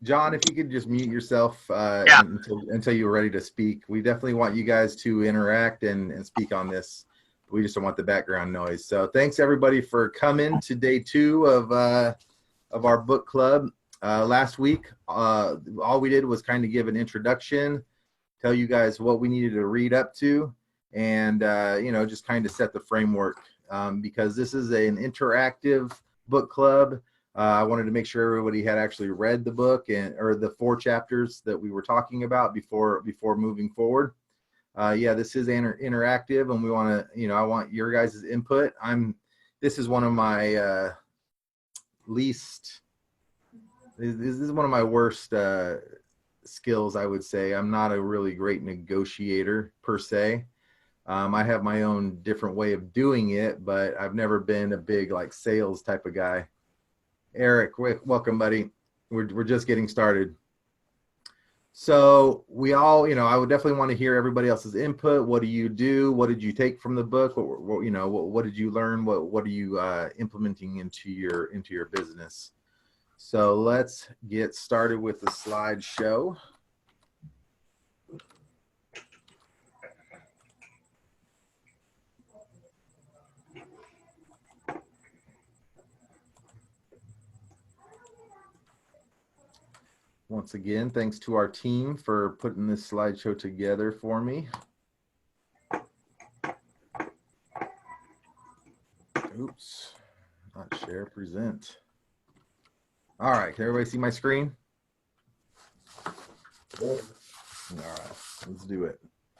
John, if you could just mute yourself Yeah. until you're ready to speak. We definitely want you guys to interact and speak on this. We just don't want the background noise. So thanks everybody for coming to day 2 of our book club. Last week, all we did was kind of give an introduction, tell you guys what we needed to read up to, and just kind of set the framework because this is an interactive book club. I wanted to make sure everybody had actually read the book or the 4 chapters that we were talking about before moving forward. This is interactive, and we want to, I want your guys' input. This is one of my this is one of my worst skills, I would say. I'm not a really great negotiator per se. I have my own different way of doing it, but I've never been a big like sales type of guy. Eric, welcome, buddy. We're just getting started. So we all, I would definitely want to hear everybody else's input. What do you do? What did you take from the book? What did you learn? What are you implementing into your business? So let's get started with the slideshow. Once again, thanks to our team for putting this slideshow together for me. Oops, not share, present. All right, can everybody see my screen? All right, let's do it.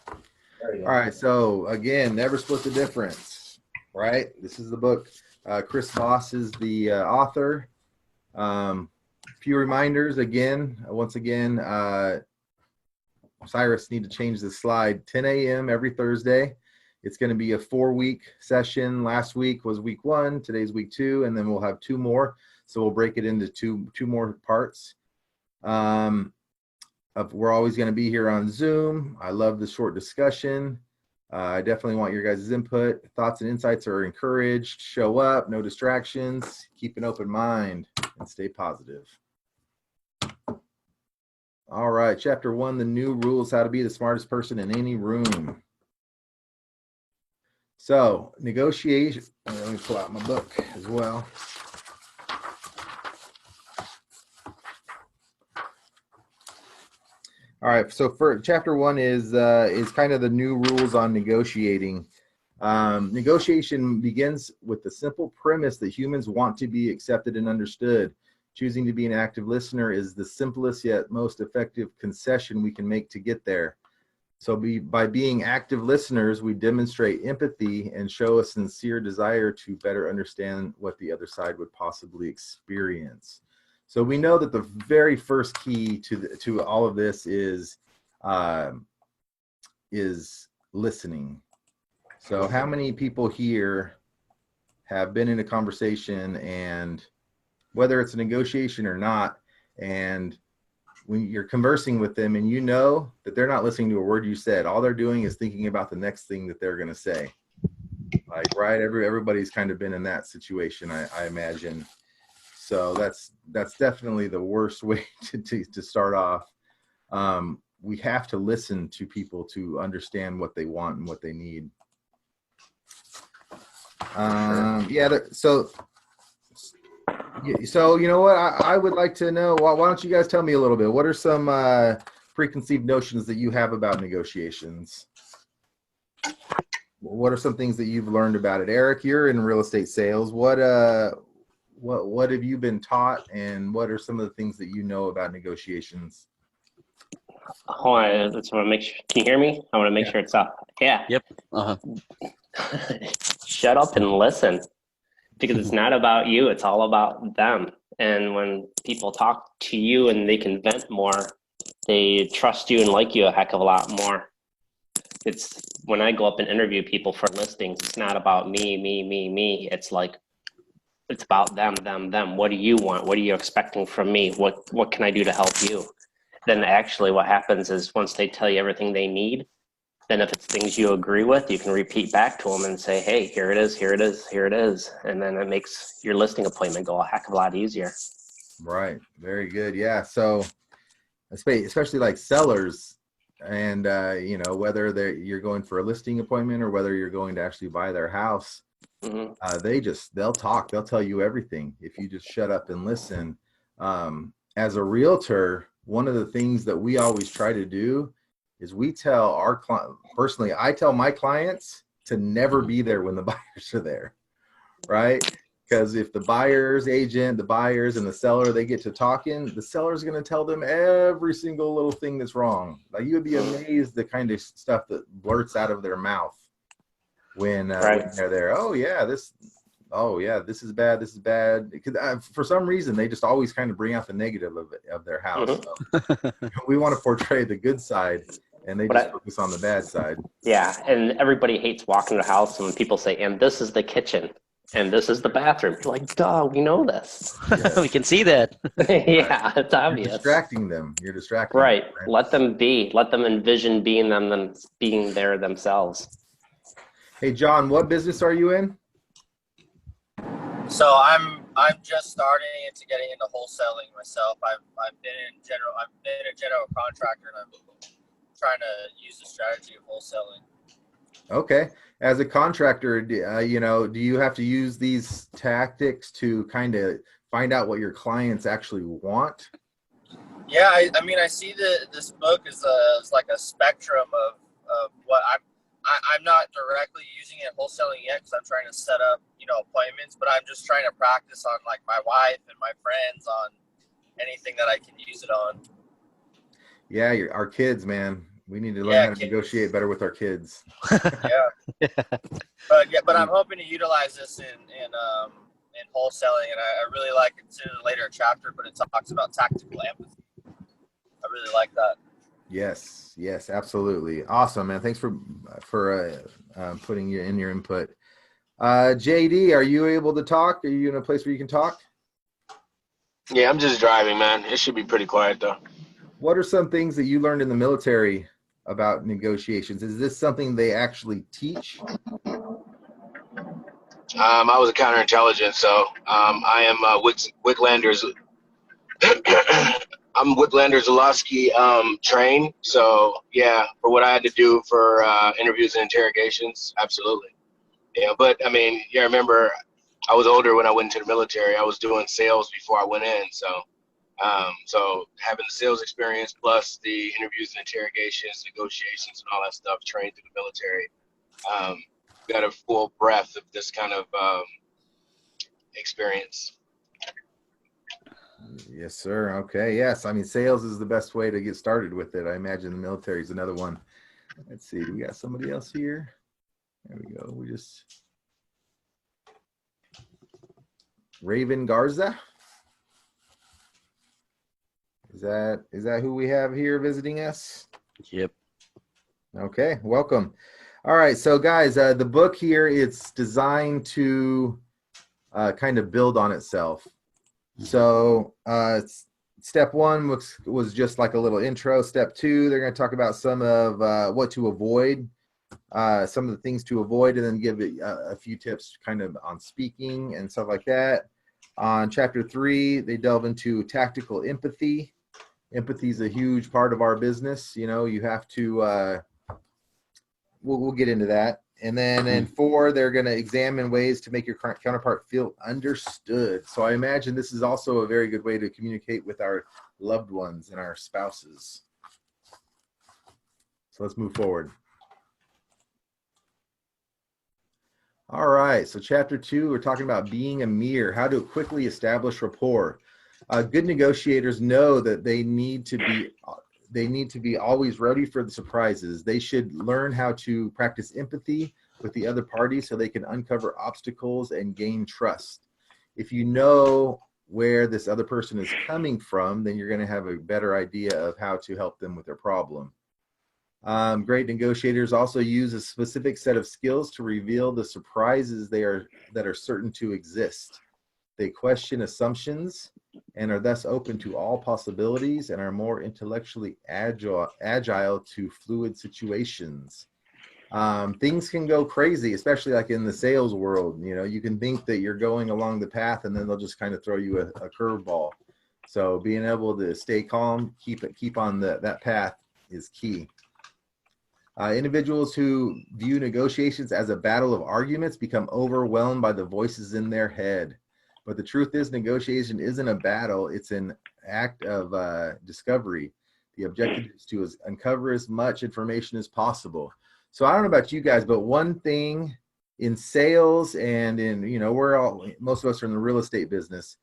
All right, so again, never split the difference, right? This is the book. Chris VOss is the author. Few reminders once again, Cyrus, need to change the slide. 10 a.m. every Thursday. It's going to be a 4-week session. Last week was week 1. Today's week 2, and then we'll have 2 more. So we'll break it into two more parts. We're always going to be here on Zoom. I love the short discussion. I definitely want your guys' input. Thoughts and insights are encouraged. Show up, no distractions. Keep an open mind and stay positive. All right, chapter 1, the new rules, how to be the smartest person in any room. So negotiation, let me pull out my book as well. All right, so for chapter 1 is kind of the new rules on negotiating. Negotiation begins with the simple premise that humans want to be accepted and understood. Choosing to be an active listener is the simplest yet most effective concession we can make to get there. So by being active listeners, we demonstrate empathy and show a sincere desire to better understand what the other side would possibly experience. So we know that the very first key to all of this is listening. So how many people here have been in a conversation, and whether it's a negotiation or not, and when you're conversing with them and you know that they're not listening to a word you said, all they're doing is thinking about the next thing that they're going to say. Like, right? Everybody's kind of been in that situation, I imagine. So that's definitely the worst way to start off. We have to listen to people to understand what they want and what they need. So you know what, I would like to know, why don't you guys tell me a little bit, what are some preconceived notions that you have about negotiations? What are some things that you've learned about it? Eric, you're in real estate sales. What have you been taught, and what are some of the things that you know about negotiations? Hold on, I just want to make sure. Can you hear me? I want to make sure it's up. Yeah. Yep. Shut up and listen, because it's not about you. It's all about them. And when people talk to you and they can vent more, they trust you and like you a heck of a lot more. It's when I go up and interview people for listings, it's not about me. It's like, it's about them. What do you want? What are you expecting from me? What can I do to help you? Then actually what happens is once they tell you everything they need, then if it's things you agree with, you can repeat back to them and say, hey, here it is. And then it makes your listing appointment go a heck of a lot easier. Right. Very good. Yeah. So especially like sellers and, you know, whether you're going for a listing appointment or whether you're going to actually buy their house, Hmm. they'll talk, they'll tell you everything if you just shut up and listen. As a realtor, one of the things that we always try to do is we tell our client, personally, I tell my clients to never be there when the buyers are there, right? Because if the buyer's agent, the buyers and the seller, they get to talking, the seller's going to tell them every single little thing that's wrong. Like, you would be amazed the kind of stuff that blurts out of their mouth when Right. they're there. Oh yeah, this is bad. This is bad. Because for some reason, they just always kind of bring out the negative of their house. Hmm. So we want to portray the good side, and they But just focus on the bad side. yeah, and everybody hates walking to the house when people say, and this is the kitchen, and this is the bathroom. You're like, duh, we know this. Yes. We can see that. Yeah, it's You're obvious. distracting them. You're distracting Right. them. Let them be. Let them envision being them than being there themselves. Hey, John, what business are you in? So I'm just starting into getting into wholesaling myself. I've been a general contractor, and I'm trying to use the strategy of wholesaling. Okay. As a contractor, you know, do you have to use these tactics to kind of find out what your clients actually want? Yeah, I mean, I see this book is like a spectrum of what I'm not directly using it wholesaling yet because I'm trying to set up, appointments, but I'm just trying to practice on like my wife and my friends on anything that I can use it on. Yeah, our kids, man. We need to learn how to kids. negotiate better with our kids. Yeah. But I'm hoping to utilize this in wholesaling, and I really like it's in a later chapter, but it talks about tactical empathy. I really like that. Yes, absolutely. Awesome, man. Thanks for putting in your input. JD, are you able to talk? Are you in a place where you can talk? Yeah, I'm just driving, man. It should be pretty quiet though. What are some things that you learned in the military about negotiations? Is this something they actually teach? I was a counterintelligence, so I am Wicklander's. I'm Wicklander Zulowski trained. So yeah, for what I had to do for interviews and interrogations, absolutely. Yeah, but I mean, yeah, remember, I was older when I went into the military. I was doing sales before I went in, so having the sales experience plus the interviews and interrogations, negotiations, and all that stuff trained through the military, got a full breadth of this kind of experience. Yes, sir. Okay. Yes. I mean, sales is the best way to get started with it. I imagine the military is another one. Let's see. Do we got somebody else here? There we go. We just Raven Garza. Is that who we have here visiting us? Yep. Okay. Welcome. All right. So guys, the book here, it's designed to kind of build on itself. So step one was just like a little intro. Step two, they're going to talk about some of what to avoid, some of the things to avoid, and then give a few tips kind of on speaking and stuff like that. On chapter 3, they delve into tactical empathy. Empathy is a huge part of our business. You know, you have to, we'll get into that. And then in 4, they're going to examine ways to make your counterpart feel understood. So I imagine this is also a very good way to communicate with our loved ones and our spouses. So let's move forward. All right. So chapter 2, we're talking about being a mirror, how to quickly establish rapport. Good negotiators know that they need to be always ready for the surprises. They should learn how to practice empathy with the other party so they can uncover obstacles and gain trust. If you know where this other person is coming from, then you're going to have a better idea of how to help them with their problem. Great negotiators also use a specific set of skills to reveal the surprises that are certain to exist. They question assumptions and are thus open to all possibilities and are more intellectually agile to fluid situations. Things can go crazy, especially like in the sales world. You know, you can think that you're going along the path and then they'll just kind of throw you a curveball. So being able to stay calm, keep on that path is key. Individuals who view negotiations as a battle of arguments become overwhelmed by the voices in their head. But the truth is, negotiation isn't a battle. It's an act of discovery. The objective is to uncover as much information as possible. So I don't know about you guys, but one thing in sales and in, most of us are in the real estate business.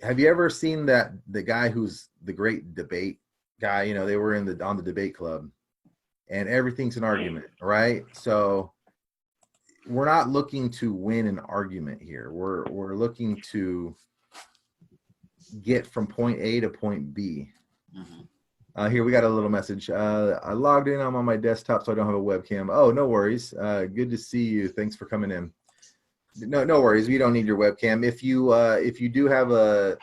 Have you ever seen the guy who's the great debate guy? They were on the debate club, and everything's an argument, right? So we're not looking to win an argument here. We're looking to get from point A to point B. Mm-hmm. Here we got a little message. I logged in. I'm on my desktop, so I don't have a webcam. Oh, no worries. Good to see you. Thanks for coming in. No worries. We don't need your webcam. If you do have a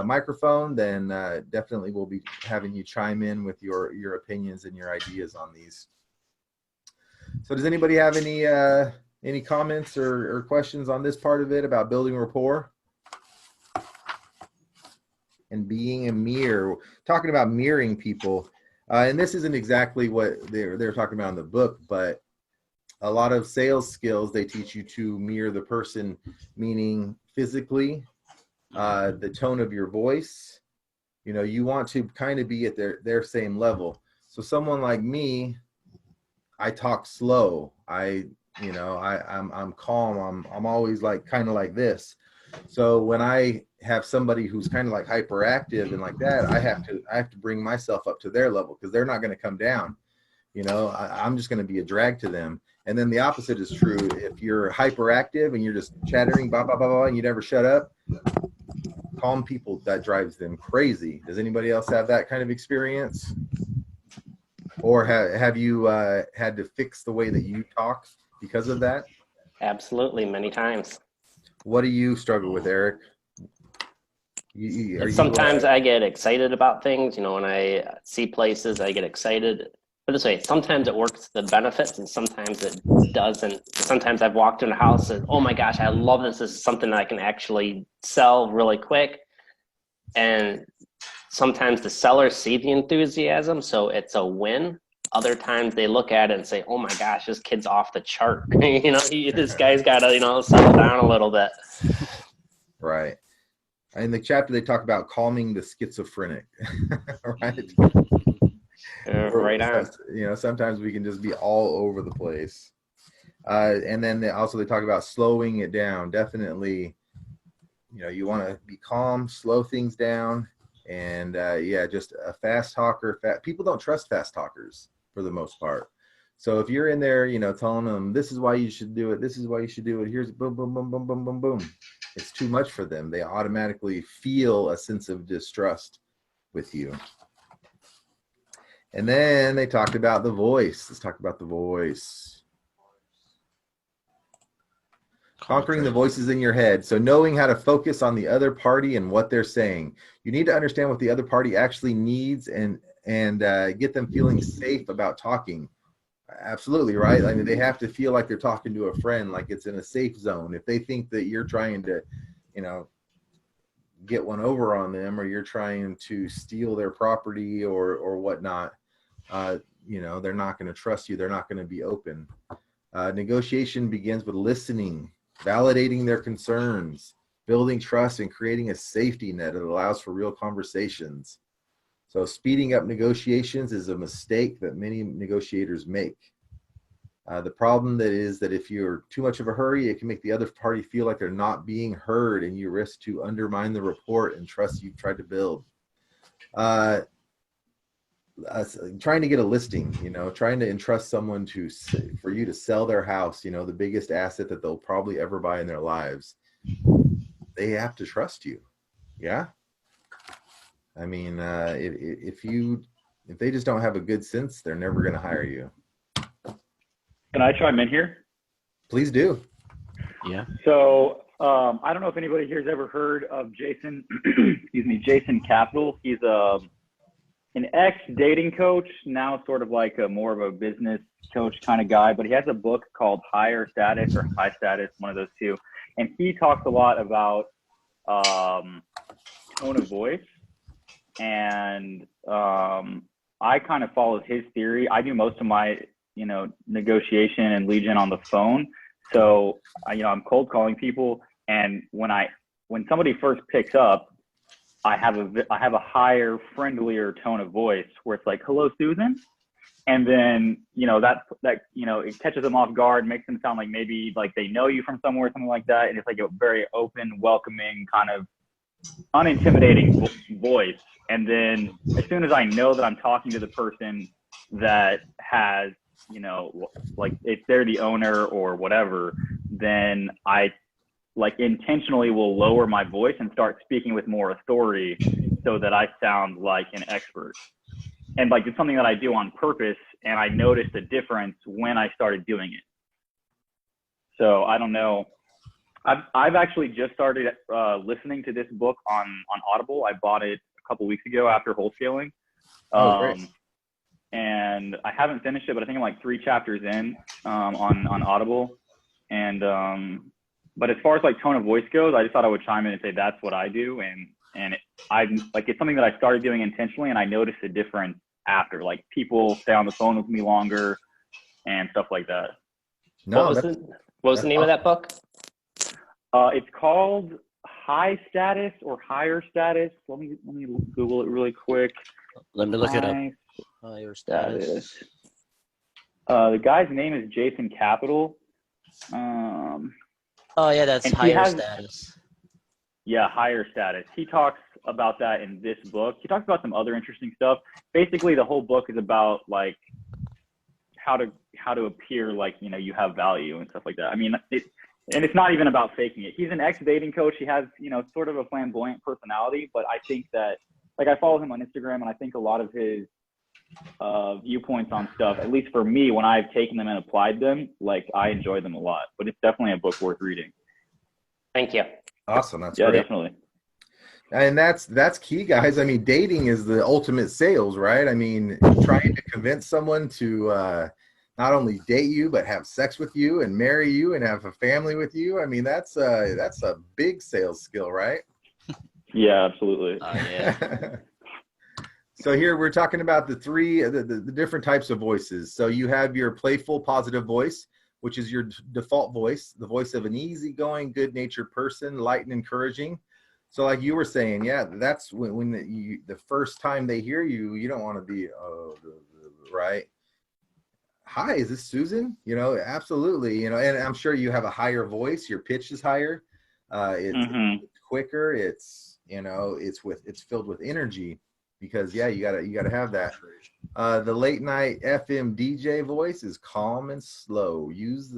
microphone, then definitely we'll be having you chime in with your opinions and your ideas on these. So does anybody have any comments or questions on this part of it about building rapport and being a mirror? Talking about mirroring people, and this isn't exactly what they're talking about in the book, but a lot of sales skills, they teach you to mirror the person, meaning physically, the tone of your voice. You want to kind of be at their same level. So someone like me, I talk slow. I'm calm. I'm always kind of like this. So when I have somebody who's kind of like hyperactive and like that, I have to bring myself up to their level, because they're not going to come down. I'm just going to be a drag to them. And then the opposite is true. If you're hyperactive and you're just chattering, blah, blah, blah, blah, and you never shut up, calm people, that drives them crazy. Does anybody else have that kind of experience? Or have you had to fix the way that you talk because of that? Absolutely, many times. What do you struggle with, Eric? Sometimes I get excited about things. When I see places, I get excited. But this way, sometimes it works to the benefits and sometimes it doesn't. Sometimes I've walked in a house and, oh my gosh, I love this. This is something that I can actually sell really quick. And sometimes the sellers see the enthusiasm, so it's a win. Other times they look at it and say, oh my gosh, this kid's off the chart. This guy's got to, settle down a little bit. Right. In the chapter, they talk about calming the schizophrenic, right? Right on. Sometimes we can just be all over the place. And then they talk about slowing it down. Definitely, you want to be calm, slow things down. And just a fast talker. People don't trust fast talkers for the most part. So if you're in there, telling them, this is why you should do it. This is why you should do it. Here's boom, boom, boom, boom, boom, boom, boom. It's too much for them. They automatically feel a sense of distrust with you. And then they talked about the voice. Let's talk about the voice. Conquering the voices in your head. So knowing how to focus on the other party and what they're saying. You need to understand what the other party actually needs and get them feeling safe about talking. Absolutely, right? I mean, they have to feel like they're talking to a friend, like it's in a safe zone. If they think that you're trying to, get one over on them, or you're trying to steal their property or whatnot, they're not going to trust you. They're not going to be open. Negotiation begins with listening, validating their concerns, building trust, and creating a safety net that allows for real conversations. So speeding up negotiations is a mistake that many negotiators make. The problem is that if you're too much of a hurry, it can make the other party feel like they're not being heard, and you risk to undermine the rapport and trust you've tried to build. Trying to get a listing, trying to entrust someone for you to sell their house, the biggest asset that they'll probably ever buy in their lives. They have to trust you. Yeah. I mean, if they just don't have a good sense, they're never going to hire you. Can I chime in here? Please do. Yeah. So I don't know if anybody here has ever heard of Jason, Jason Capital. He's an ex-dating coach, now sort of like more of a business coach kind of guy, but he has a book called Higher Status or High Status, one of those two. And he talks a lot about tone of voice, and I kind of followed his theory. I do most of my, negotiation and lead gen on the phone. So, I'm cold calling people, and when somebody first picks up, I have a higher, friendlier tone of voice where it's like, "Hello, Susan," and then it catches them off guard, makes them sound like maybe like they know you from somewhere, something like that, and it's like a very open, welcoming, kind of unintimidating voice. And then as soon as I know that I'm talking to the person that has, like if they're the owner or whatever, then I like intentionally will lower my voice and start speaking with more authority so that I sound like an expert. And like it's something that I do on purpose, and I noticed a difference when I started doing it. So I don't know. I've actually just started listening to this book on Audible. I bought it a couple weeks ago after wholesaling. Great. And I haven't finished it, but I think I'm like 3 chapters in on Audible. And but as far as like tone of voice goes, I just thought I would chime in and say that's what I do, and it's something that I started doing intentionally, and I noticed a difference after. Like people stay on the phone with me longer and stuff like that. What was the name of that book? It's called High Status or Higher Status. Let me Google it really quick. Let me look it up. Higher status. The guy's name is Jason Capital. Oh yeah, that's higher status. Yeah, higher status. He talks about that in this book. He talks about some other interesting stuff. Basically, the whole book is about like how to appear like you have value and stuff like that. I mean, it's not even about faking it. He's an ex-dating coach. He has sort of a flamboyant personality, but I think that like I follow him on Instagram, and I think a lot of his viewpoints on stuff, at least for me, when I've taken them and applied them, like I enjoy them a lot. But it's definitely a book worth reading. Thank you. Awesome. That's great. Definitely. And that's key, guys. I mean, dating is the ultimate sales, right? I mean, trying to convince someone to not only date you, but have sex with you and marry you and have a family with you. I mean, that's a big sales skill, right? Yeah, absolutely. Yeah. So here we're talking about the different types of voices. So you have your playful, positive voice, which is your default voice, the voice of an easygoing, good-natured person, light and encouraging. So like you were saying, yeah, that's when the first time they hear you, you don't want to be, right? Hi, is this Susan? Absolutely. And I'm sure you have a higher voice. Your pitch is higher. It's quicker. It's filled with energy. Because you gotta have that. The late night FM DJ voice is calm and slow. Use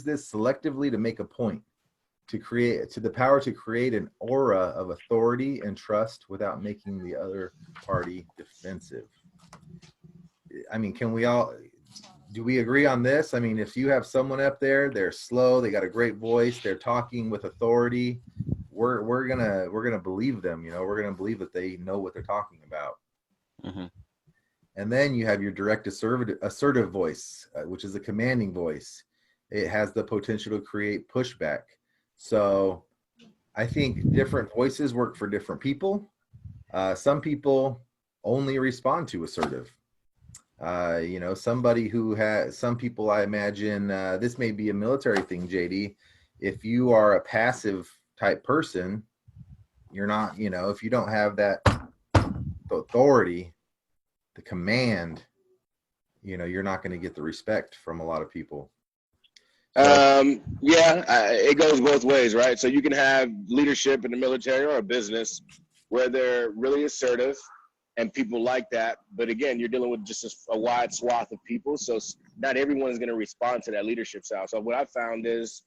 this selectively to make a point, to the power to create an aura of authority and trust without making the other party defensive. I mean, do we agree on this? I mean, if you have someone up there, they're slow, they got a great voice, they're talking with authority, we're gonna believe them. We're gonna believe that they know what they're talking about. Mm-hmm. And then you have your direct assertive voice, which is a commanding voice. It has the potential to create pushback. So I think different voices work for different people. Some people only respond to assertive. Somebody who has, some people, I imagine, this may be a military thing, JD. If you are a passive type person, you're not, if you don't have that authority, the command, you're not going to get the respect from a lot of people. It goes both ways, right? So you can have leadership in the military or a business where they're really assertive and people like that. But again, you're dealing with just a wide swath of people. So not everyone is going to respond to that leadership style. So what I found is,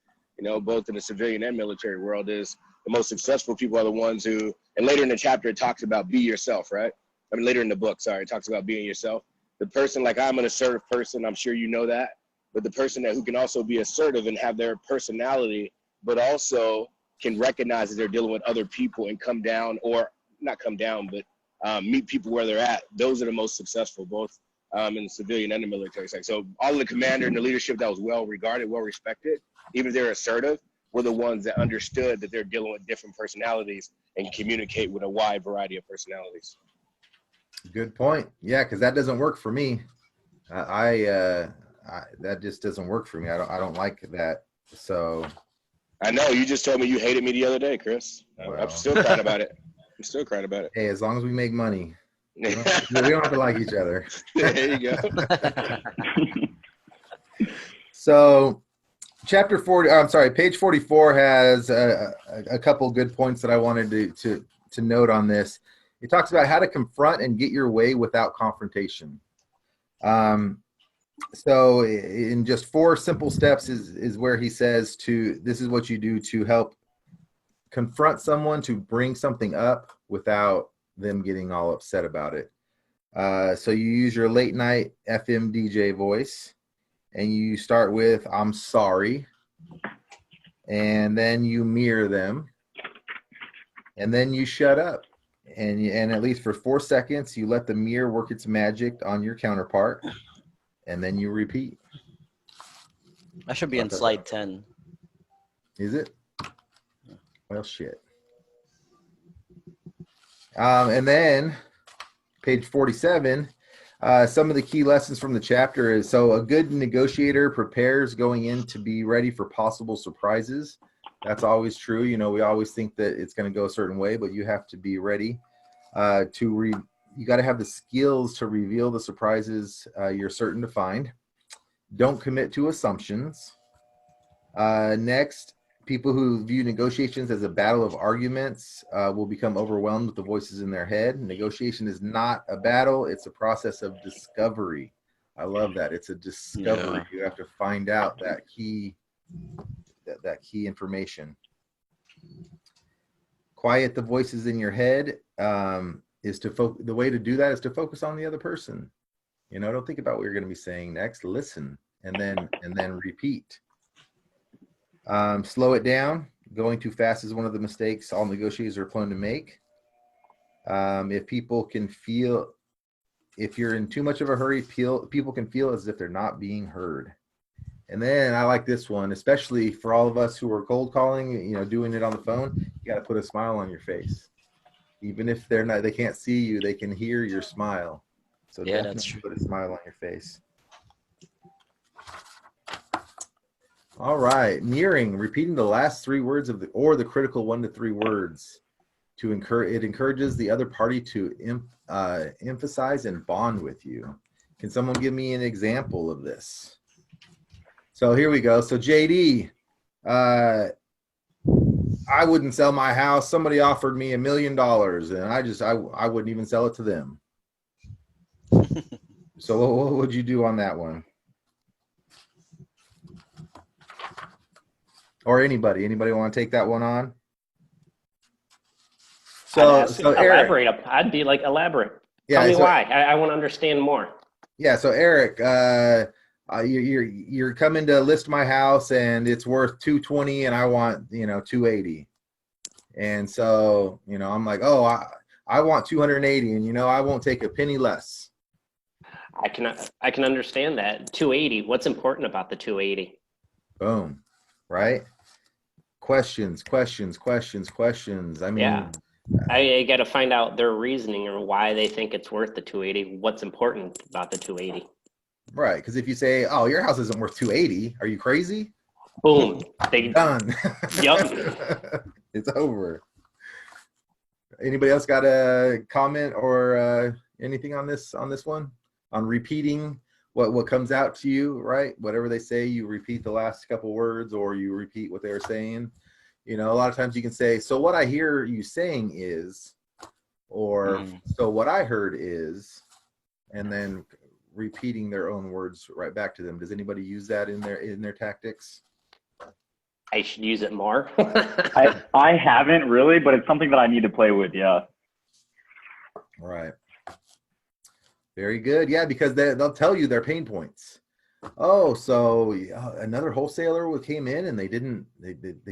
both in the civilian and military world, is the most successful people are the ones who, and later in the chapter, it talks about be yourself, right? I mean, later in the book, it talks about being yourself. The person, like I'm an assertive person, I'm sure you know that, but the person who can also be assertive and have their personality, but also can recognize that they're dealing with other people and come down, or not come down, but meet people where they're at. Those are the most successful, both in the civilian and the military side. So all of the commander and the leadership that was well regarded, well respected, even if they're assertive, were the ones that understood that they're dealing with different personalities and communicate with a wide variety of personalities. Good point. Yeah, because that doesn't work for me. That just doesn't work for me. I don't like that. So I know you just told me you hated me the other day, Chris. Well. I'm still crying about it. I'm still crying about it. Hey, as long as we make money, we don't have to like each other. There you go. So chapter 40, I'm sorry, page 44 has a couple good points that I wanted to note on this. It talks about how to confront and get your way without confrontation. So in just 4 simple steps is where he says this is what you do to help confront someone, to bring something up without them getting all upset about it. So you use your late night FM DJ voice, and you start with, "I'm sorry," and then you mirror them, and then you shut up. And at least for 4 seconds, you let the mirror work its magic on your counterpart, and then you repeat. I should be in slide 10. Is it? Well, shit. And then page 47, some of the key lessons from the chapter is, so a good negotiator prepares going in to be ready for possible surprises. That's always true. You know, we always think that it's going to go a certain way, but you have to be ready you got to have the skills to reveal the surprises you're certain to find. Don't commit to assumptions. Next, people who view negotiations as a battle of arguments will become overwhelmed with the voices in their head. Negotiation is not a battle. It's a process of discovery. I love that. It's a discovery. Yeah. You have to find out that key information. Quiet the voices in your head. The way to do that is to focus on the other person. You know, don't think about what you're going to be saying next. Listen, and then repeat. Slow it down. Going too fast is one of the mistakes all negotiators are prone to make. If you're in too much of a hurry, people can feel as if they're not being heard. And then I like this one, especially for all of us who are cold calling, you know, doing it on the phone. You got to put a smile on your face. Even if they can't see you, they can hear your smile. So yeah, that's true. Put a smile on your face. All right, mirroring, repeating the last 3 words of the critical 1 to 3 words. It encourages the other party to emphasize and bond with you. Can someone give me an example of this? So here we go. So JD, I wouldn't sell my house. Somebody offered me $1 million, and I wouldn't even sell it to them. So what would you do on that one? Or anybody want to take that one on? So Eric, elaborate. I'd be like, elaborate. Yeah, Tell me why. I want to understand more. Yeah. So Eric, you're coming to list my house, and it's worth $220, and I want, $280. And so, I'm like, oh, I want $280, and I won't take a penny less. I can understand that. $280. What's important about the $280? Boom. Right? Questions. I mean, yeah. I got to find out their reasoning or why they think it's worth the $280. What's important about the $280? Right, because if you say, "Oh, your house isn't worth $280," are you crazy? Boom. Done. Yep. It's over. Anybody else got a comment or anything on this one? On repeating what comes out to you, right? Whatever they say, you repeat the last couple words, or you repeat what they're saying. A lot of times you can say, "So what I hear you saying is," or "So what I heard is," and then repeating their own words right back to them. Does anybody use that in their tactics? I should use it more. I haven't really, but it's something that I need to play with. Yeah. Right. Very good. Yeah, because they'll tell you their pain points. Oh, so another wholesaler came in and they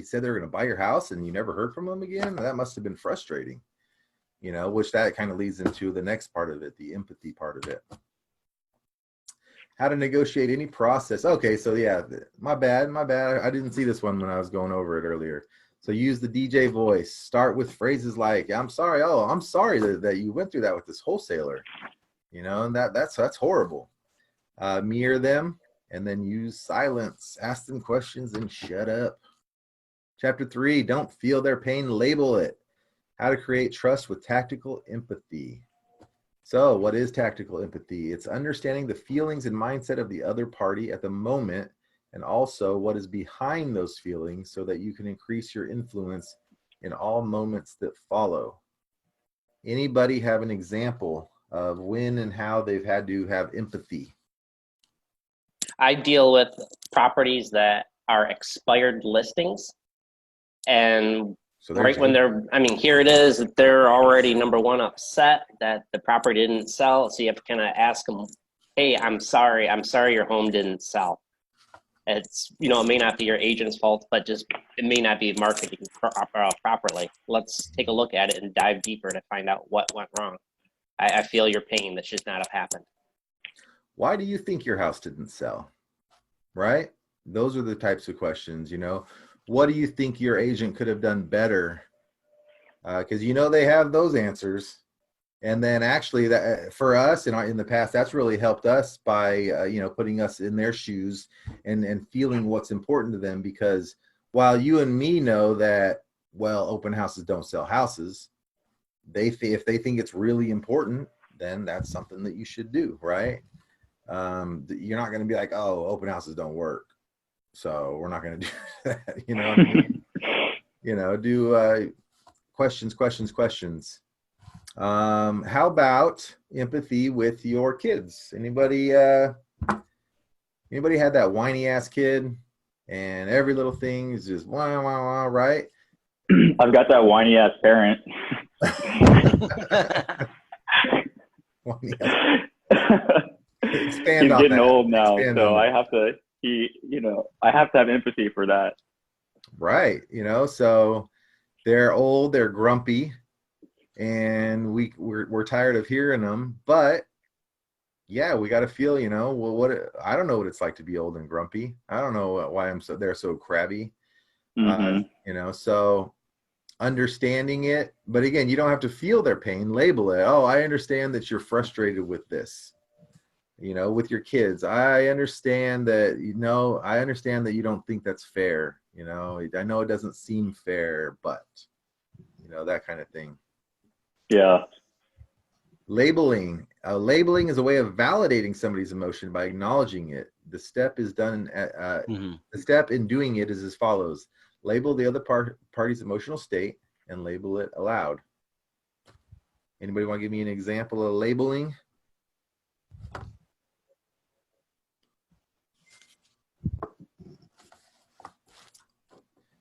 said they were going to buy your house and you never heard from them again. That must have been frustrating, which that kind of leads into the next part of it, the empathy part of it. How to negotiate any process. Okay, so yeah, my bad. I didn't see this one when I was going over it earlier. So use the DJ voice. Start with phrases like, I'm sorry. Oh, I'm sorry that you went through that with this wholesaler. You know, and that's horrible. Mirror them and then use silence. Ask them questions and shut up. Chapter 3, don't feel their pain, label it. How to create trust with tactical empathy. So what is tactical empathy? It's understanding the feelings and mindset of the other party at the moment, and also what is behind those feelings so that you can increase your influence in all moments that follow. Anybody have an example of when and how they've had to have empathy? I deal with properties that are expired listings, and So right when they're, I mean, here it is, they're already, number one, upset that the property didn't sell. So you have to kind of ask them, hey, I'm sorry your home didn't sell. It's, you know, it may not be your agent's fault, but just, it may not be marketing properly. Let's take a look at it and dive deeper to find out what went wrong. I feel your pain. That should not have happened. Why do you think your house didn't sell? Right? Those are the types of questions, you know. What do you think your agent could have done better? Because you know they have those answers. And then actually that for us in the past, that's really helped us by, you know, putting us in their shoes and feeling what's important to them. Because while you and me know that, well, open houses don't sell houses, if they think it's really important, then that's something that you should do, right? You're not going to be like, oh, open houses don't work, so we're not going to do that. You know what I mean? You know, do questions. How about empathy with your kids? Anybody had that whiny ass kid and every little thing is just wah, wah, wah, right? I've got that whiny ass parent. Whiny ass. Expand He's on getting that. old now, Expand so on I have to. I have to have empathy for that. Right. You know, so they're old, they're grumpy, and we're tired of hearing them. But yeah, we got to feel, you know, well, I don't know what it's like to be old and grumpy. I don't know why they're so crabby. Mm-hmm. You know, so understanding it, but again, you don't have to feel their pain. Label it. Oh, I understand that you're frustrated with this. You know, with your kids, I understand that, you know, I understand that you don't think that's fair. You know, I know it doesn't seem fair, but, you know, that kind of thing. Yeah. Labeling. Labeling is a way of validating somebody's emotion by acknowledging it. The step is done. The step in doing it is as follows: label the other party's emotional state and label it aloud. Anybody want to give me an example of labeling?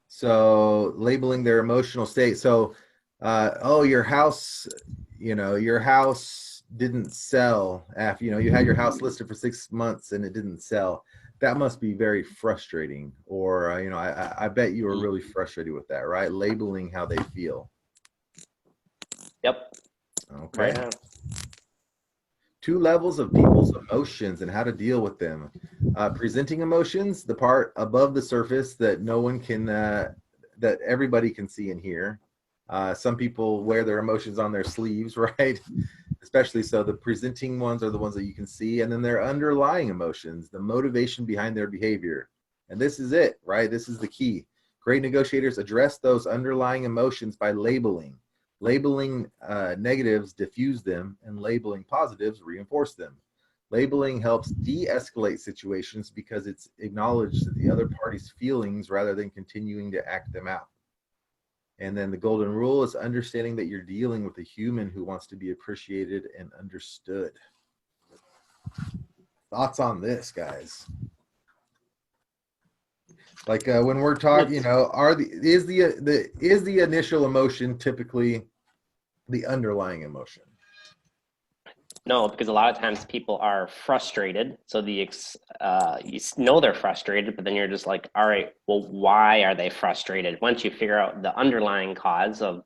So labeling their emotional state. So, oh, your house, you know, your house didn't sell after, you know, you had your house listed for 6 months and it didn't sell. That must be very frustrating. Or, you know, I bet you were really frustrated with that, right? Labeling how they feel. Yep. Okay. Right on. 2 levels of people's emotions and how to deal with them. Presenting emotions, the part above the surface that no one can, that everybody can see and hear. Some people wear their emotions on their sleeves, right? Especially so the presenting ones are the ones that you can see. And then their underlying emotions, the motivation behind their behavior. And this is it, right? This is the key. Great negotiators address those underlying emotions by labeling. Labeling negatives diffuse them, and labeling positives reinforce them. Labeling helps de-escalate situations because it's acknowledged that the other party's feelings rather than continuing to act them out. And then the golden rule is understanding that you're dealing with a human who wants to be appreciated and understood. Thoughts on this, guys? Like when we're talking, you know, is the initial emotion typically the underlying emotion? No, because a lot of times people are frustrated. So you know they're frustrated, but then you're just like, all right, well, why are they frustrated? Once you figure out the underlying cause of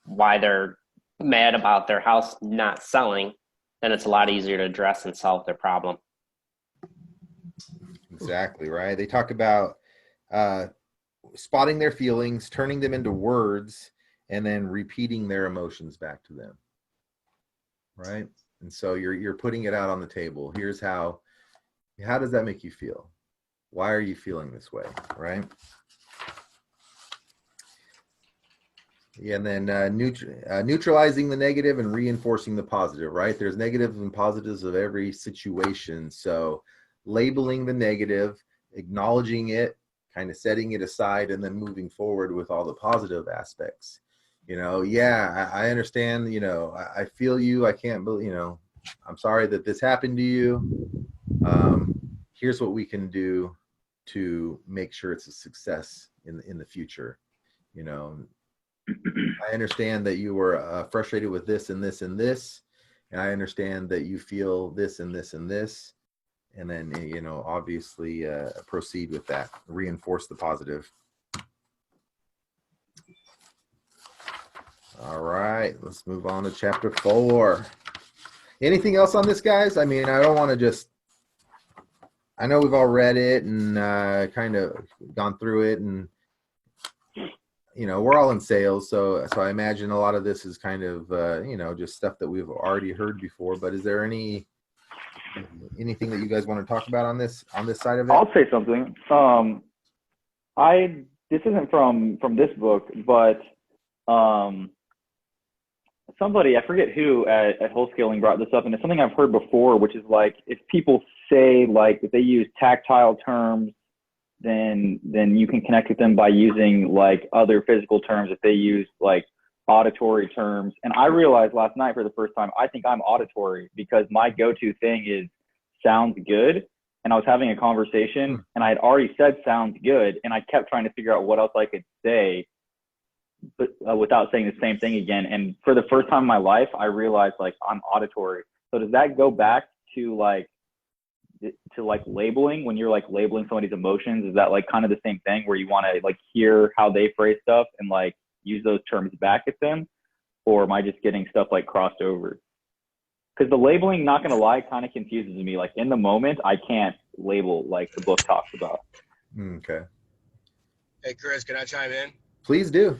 why they're mad about their house not selling, then it's a lot easier to address and solve their problem. Exactly, right? They talk about spotting their feelings, turning them into words, and then repeating their emotions back to them. Right? And so you're putting it out on the table. Here's how does that make you feel? Why are you feeling this way? Right? Yeah, and then neutralizing the negative and reinforcing the positive, right? There's negatives and positives of every situation. So labeling the negative, acknowledging it, kind of setting it aside, and then moving forward with all the positive aspects. Yeah, I understand, I feel you. I can't believe, I'm sorry that this happened to you. Here's what we can do to make sure it's a success in the future. I understand that you were frustrated with this and this and this, and I understand that you feel this and this and this, and then obviously proceed with that. Reinforce the positive. All right, let's move on to chapter 4. Anything else on this, guys? I mean, I don't want to just. I know we've all read it and kind of gone through it, and we're all in sales, so I imagine a lot of this is kind of just stuff that we've already heard before. But is there anything that you guys want to talk about on this side of it? I'll say something. This isn't from this book, but somebody, I forget who at Wholesaling brought this up, and it's something I've heard before, which is like if people say like if they use tactile terms, then you can connect with them by using like other physical terms if they use like auditory terms. And I realized last night for the first time, I think I'm auditory because my go-to thing is sounds good. And I was having a conversation and I had already said sounds good, and I kept trying to figure out what else I could say, but without saying the same thing again. And for the first time in my life, I realized like I'm auditory. So does that go back to like labeling? When you're like labeling somebody's emotions, is that like kind of the same thing where you want to like hear how they phrase stuff and like use those terms back at them? Or am I just getting stuff like crossed over? Because the labeling, not gonna lie, kind of confuses me. Like in the moment, I can't label like the book talks about. Okay. Hey, Chris, can I chime in? Please do.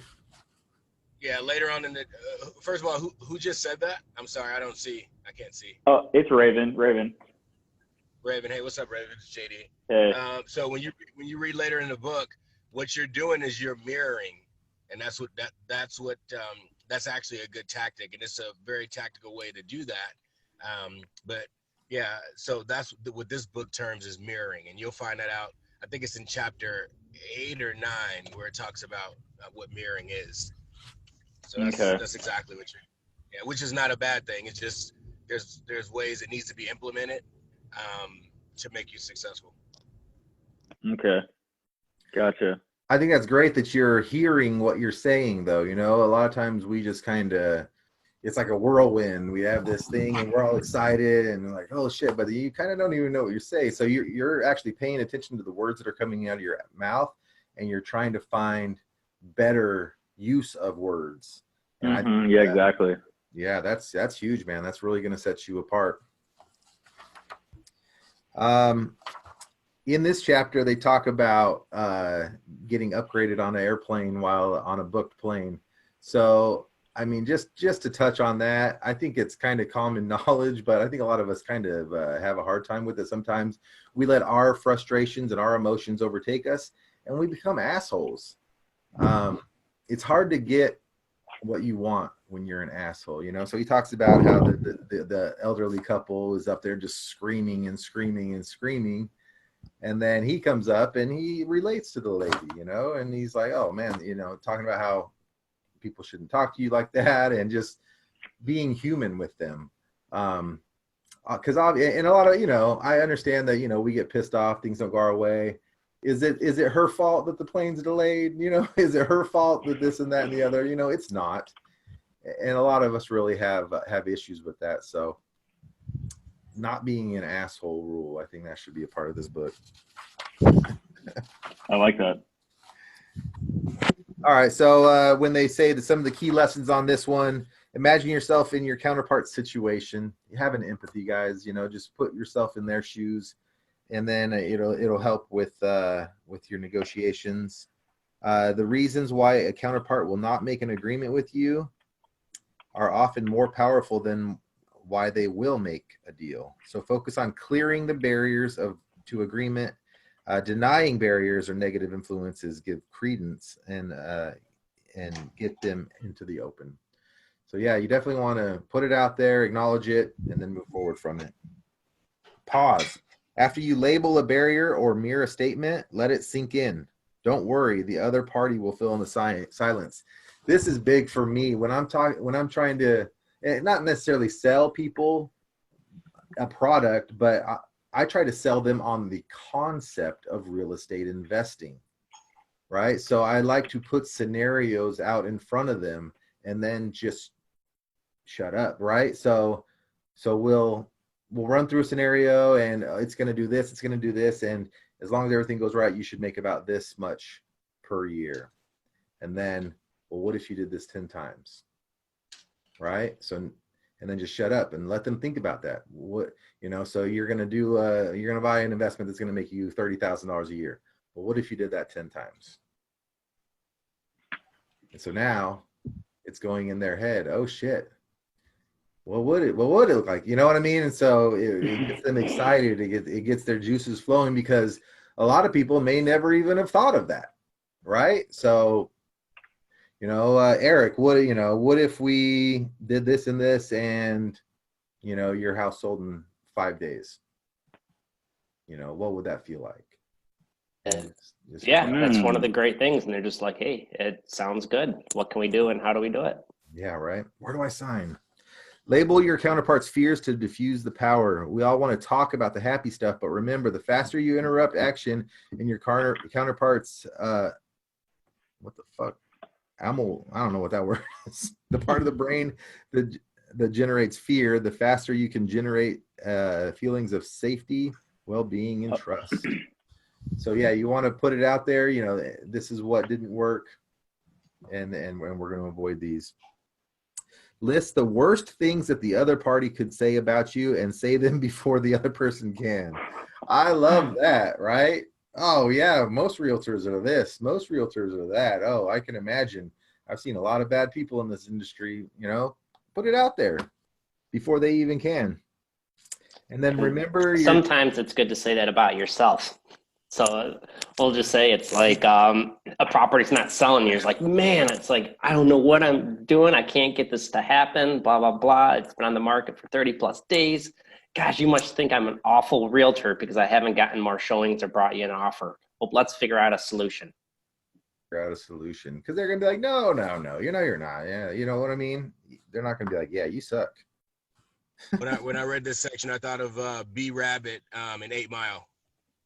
Yeah, later on in the first of all, who just said that? I'm sorry, I can't see. Oh, it's Raven. Raven, hey, what's up, Raven? It's JD. Hey. So when you read later in the book, what you're doing is you're mirroring, and that's actually a good tactic, and it's a very tactical way to do that. But yeah, so that's what this book terms is mirroring, and you'll find that out. I think it's in chapter 8 or 9 where it talks about what mirroring is. So that's exactly what which is not a bad thing. It's just there's ways it needs to be implemented to make you successful. Okay, gotcha. I think that's great that you're hearing what you're saying, though. A lot of times we just kind of, it's like a whirlwind. We have this thing and we're all excited and like, oh shit, but you kind of don't even know what you're saying. So you're actually paying attention to the words that are coming out of your mouth, and you're trying to find better use of words. Yeah, exactly. Yeah, that's huge, man. That's really going to set you apart. In this chapter, they talk about getting upgraded on an airplane while on a booked plane. So, I mean, just to touch on that, I think it's kind of common knowledge, but I think a lot of us kind of have a hard time with it. Sometimes we let our frustrations and our emotions overtake us, and we become assholes. It's hard to get what you want when you're an asshole, So he talks about how the elderly couple is up there just screaming and screaming and screaming. And then he comes up and he relates to the lady, and he's like, oh man, talking about how people shouldn't talk to you like that, and just being human with them. Because and a lot of, I understand that, we get pissed off, things don't go our way. Is it her fault that the plane's delayed? Is it her fault that this and that and the other? It's not. And a lot of us really have issues with that. So not being an asshole rule, I think that should be a part of this book. I like that. All right. So when they say that some of the key lessons on this one, imagine yourself in your counterpart's situation. Have an empathy, guys. Just put yourself in their shoes, and then it'll help with your negotiations. The reasons why a counterpart will not make an agreement with you are often more powerful than why they will make a deal. So focus on clearing the barriers to agreement. Denying barriers or negative influences give credence and get them into the open. So yeah, you definitely want to put it out there, acknowledge it, and then move forward from it. Pause. After you label a barrier or mirror a statement, let it sink in. Don't worry, the other party will fill in the silence. This is big for me when I'm trying to not necessarily sell people a product, but I try to sell them on the concept of real estate investing, right? So I like to put scenarios out in front of them and then just shut up, right? So we'll run through a scenario and it's going to do this, it's going to do this. And as long as everything goes right, you should make about this much per year. And then, well, what if you did this 10 times? Right? So, and then just shut up and let them think about that. What, so you're going to buy an investment that's going to make you $30,000 a year. Well, what if you did that 10 times? And so now it's going in their head. Oh shit. What would it look like? You know what I mean? And so it gets them excited. It gets their juices flowing because a lot of people may never even have thought of that. Right? So, Eric, what if we did this and this and, your house sold in 5 days? What would that feel like? Yeah, that's one of the great things. And they're just like, hey, it sounds good. What can we do and how do we do it? Yeah, right. Where do I sign? Label your counterpart's fears to diffuse the power. We all want to talk about the happy stuff, but remember, the faster you interrupt action in your counterpart's, what the fuck? I don't know what that word is. The part of the brain that generates fear, the faster you can generate feelings of safety, well-being, and trust. So yeah, you want to put it out there. This is what didn't work, and we're going to avoid these. List the worst things that the other party could say about you and say them before the other person can. I love that, right? Oh yeah, most realtors are this, most realtors are that. Oh, I can imagine. I've seen a lot of bad people in this industry, put it out there before they even can. And then remember, sometimes it's good to say that about yourself. So we'll just say it's like a property's not selling. You're like, man, it's like, I don't know what I'm doing. I can't get this to happen, blah, blah, blah. It's been on the market for 30 plus days. Gosh, you must think I'm an awful realtor because I haven't gotten more showings or brought you an offer. Well, let's figure out a solution. Because they're going to be like, no, you're not. Yeah, you know what I mean? They're not going to be like, yeah, you suck. When I read this section, I thought of B Rabbit in 8 Mile,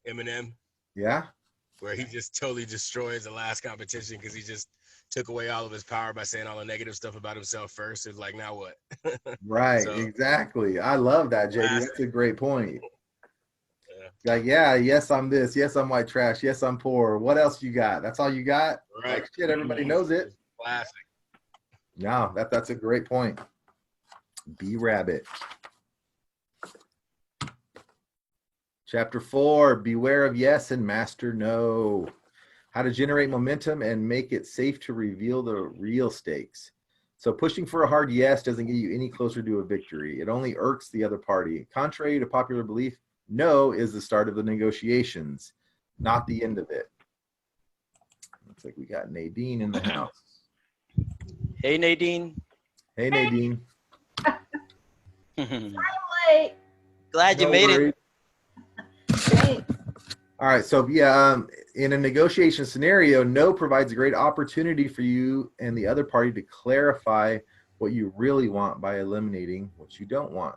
Eminem. Yeah. Where he just totally destroys the last competition because he just took away all of his power by saying all the negative stuff about himself first. It's like, now what? Right. So, exactly. I love that, JD. That's a great point. Yeah. Like, yeah, yes, I'm this. Yes, I'm white trash. Yes, I'm poor. What else you got? That's all you got? Right. Like, shit, everybody knows it. Classic. No, that's a great point. B Rabbit. Chapter 4, beware of yes and master no. How to generate momentum and make it safe to reveal the real stakes. So pushing for a hard yes doesn't get you any closer to a victory. It only irks the other party. Contrary to popular belief, no is the start of the negotiations, not the end of it. Looks like we got Nadine in the house. Hey, Nadine. Hey, Nadine. Glad you made it. Great. All right, so yeah, in a negotiation scenario, no provides a great opportunity for you and the other party to clarify what you really want by eliminating what you don't want.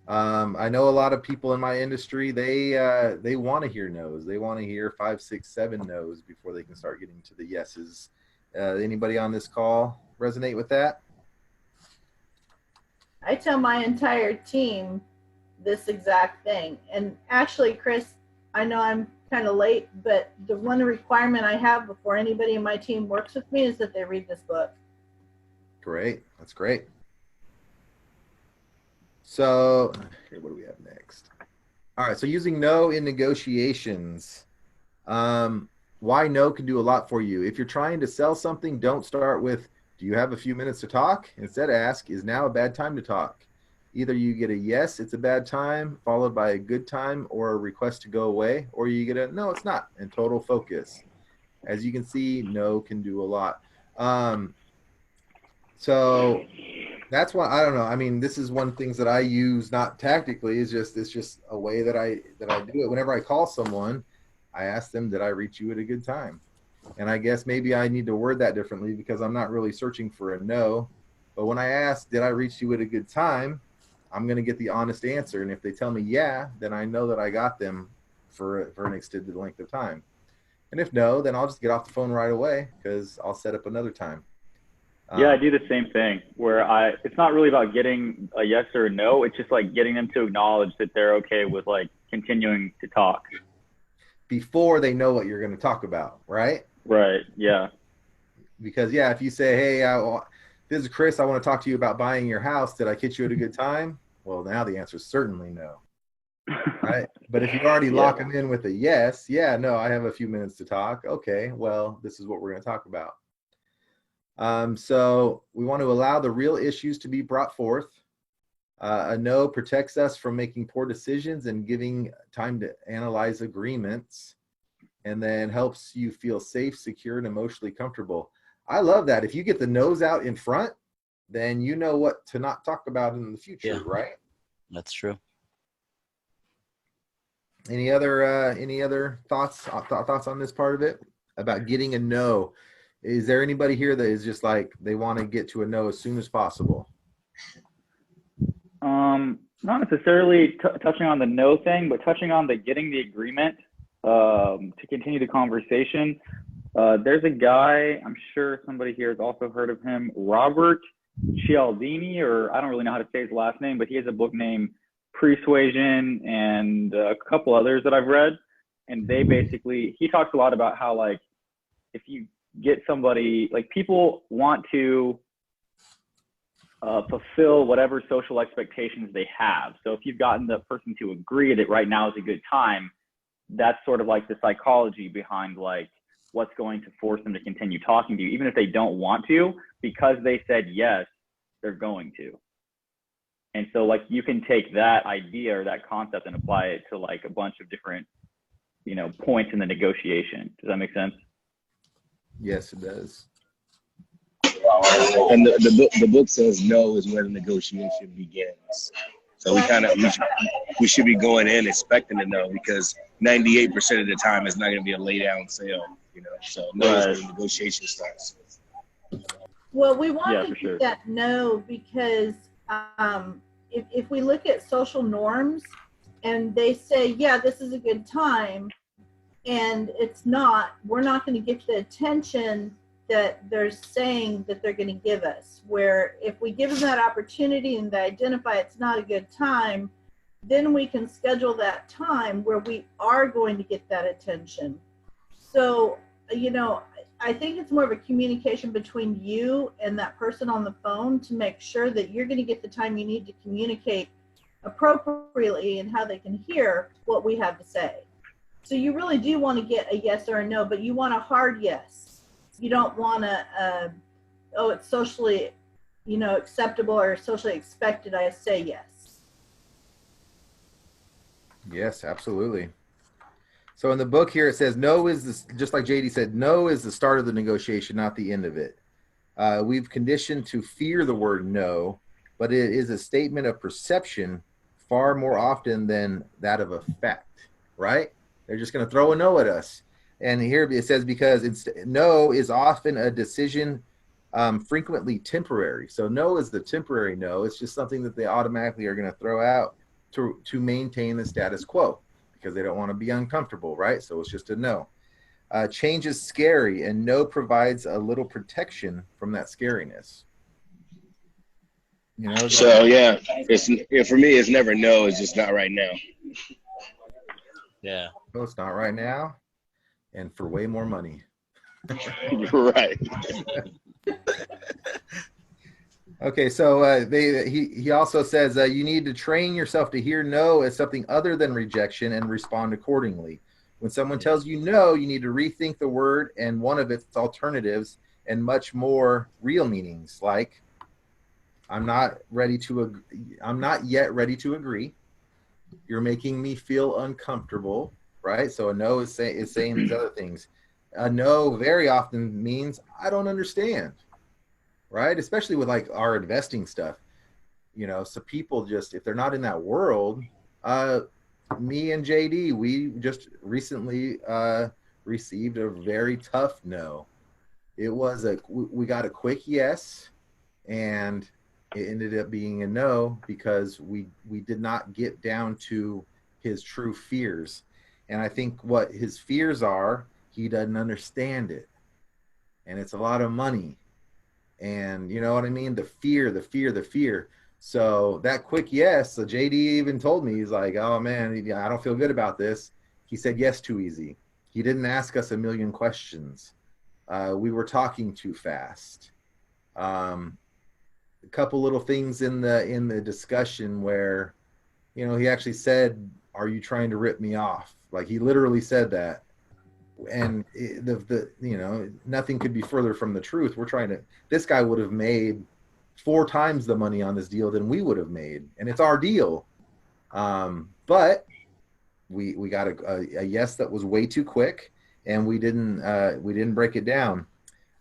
I know a lot of people in my industry, they want to hear no's. They want to hear 5, 6, 7 no's before they can start getting to the yeses. Anybody on this call resonate with that? I tell my entire team this exact thing. And actually, Chris, I know I'm kind of late, but the one requirement I have before anybody in my team works with me is that they read this book. Great. That's great. So here, what do we have next? All right. So using no in negotiations. why no can do a lot for you. If you're trying to sell something, don't start with, do you have a few minutes to talk? Instead ask, is now a bad time to talk? Either you get a yes, it's a bad time, followed by a good time or a request to go away, or you get a no, it's not, and total focus. As you can see, no can do a lot. So that's why, I don't know. I mean, this is one things that I use, not tactically, it's just a way that I do it. Whenever I call someone, I ask them, did I reach you at a good time? And I guess maybe I need to word that differently because I'm not really searching for a no. But when I ask, did I reach you at a good time? I'm going to get the honest answer. And if they tell me yeah, then I know that I got them for an extended length of time. And if no, then I'll just get off the phone right away because I'll set up another time. Yeah, I do the same thing where it's not really about getting a yes or a no. It's just like getting them to acknowledge that they're okay with like continuing to talk. Before they know what you're going to talk about, right? Right, yeah. Because, yeah, if you say, hey, this is Chris, I want to talk to you about buying your house. Did I catch you at a good time? Well, now the answer is certainly no. Right? But if you already lock them in with a yes, yeah, no, I have a few minutes to talk. Okay, well, this is what we're going to talk about. So we want to allow the real issues to be brought forth. A no protects us from making poor decisions and giving time to analyze agreements, and then helps you feel safe, secure, and emotionally comfortable. I love that. If you get the no's out in front, then you know what to not talk about in the future, right? That's true. Any other thoughts on this part of it about getting a no? Is there anybody here that is just like they want to get to a no as soon as possible? Not necessarily touching on the no thing, but touching on the getting the agreement to continue the conversation. There's a guy, I'm sure somebody here has also heard of him, Robert Cialdini, or I don't really know how to say his last name, but he has a book named Persuasion and a couple others that I've read. And they basically, he talks a lot about how like, if you get somebody, like people want to fulfill whatever social expectations they have. So if you've gotten the person to agree that right now is a good time, that's sort of like the psychology behind like what's going to force them to continue talking to you, even if they don't want to, because they said yes, they're going to. And so like you can take that idea or that concept and apply it to like a bunch of different, you know, points in the negotiation. Does that make sense? Yes, it does. And the book says no is where the negotiation begins. So we should be going in expecting to know, because 98% of the time it's not going to be a lay down sale, you know. So no is where the negotiation starts. Well, we want to get that no because if we look at social norms and they say, yeah, this is a good time, and it's not, we're not going to get the attention that they're saying that they're going to give us. Where if we give them that opportunity and they identify it's not a good time, then we can schedule that time where we are going to get that attention. So, you know, I think it's more of a communication between you and that person on the phone to make sure that you're going to get the time you need to communicate appropriately and how they can hear what we have to say. So you really do want to get a yes or a no, but you want a hard yes. You don't want to, oh, it's socially, you know, acceptable or socially expected, I say yes. Yes, absolutely. So in the book here, it says no is this, just like JD said, no is the start of the negotiation, not the end of it. We've conditioned to fear the word no, but it is a statement of perception far more often than that of a fact, right? They're just going to throw a no at us. And here it says, because no is often a decision, frequently temporary. So no is the temporary no. It's just something that they automatically are going to throw out to maintain the status quo because they don't want to be uncomfortable, right? So it's just a no. Change is scary, and no provides a little protection from that scariness. You know. So yeah, for me, it's never no. It's just not right now. Yeah. No, it's not right now. And for way more money. Right. Okay, so he also says you need to train yourself to hear no as something other than rejection and respond accordingly. When someone tells you no, you need to rethink the word and one of its alternatives and much more real meanings, like I'm not yet ready to agree. You're making me feel uncomfortable, right? So a no is saying these other things. A no very often means I don't understand, right? Especially with like our investing stuff, so people just, if they're not in that world, me and JD, we just recently received a very tough no. It was we got a quick yes, and it ended up being a no because we did not get down to his true fears. And I think what his fears are, he doesn't understand it. And it's a lot of money. And you know what I mean? The fear. So that quick yes, so JD even told me, he's like, oh man, I don't feel good about this. He said yes too easy. He didn't ask us a million questions. We were talking too fast. A couple little things in the discussion where, he actually said, are you trying to rip me off? Like he literally said that. And nothing could be further from the truth. This guy would have made 4 times the money on this deal than we would have made, and it's our deal. But we got a yes that was way too quick, and we didn't break it down.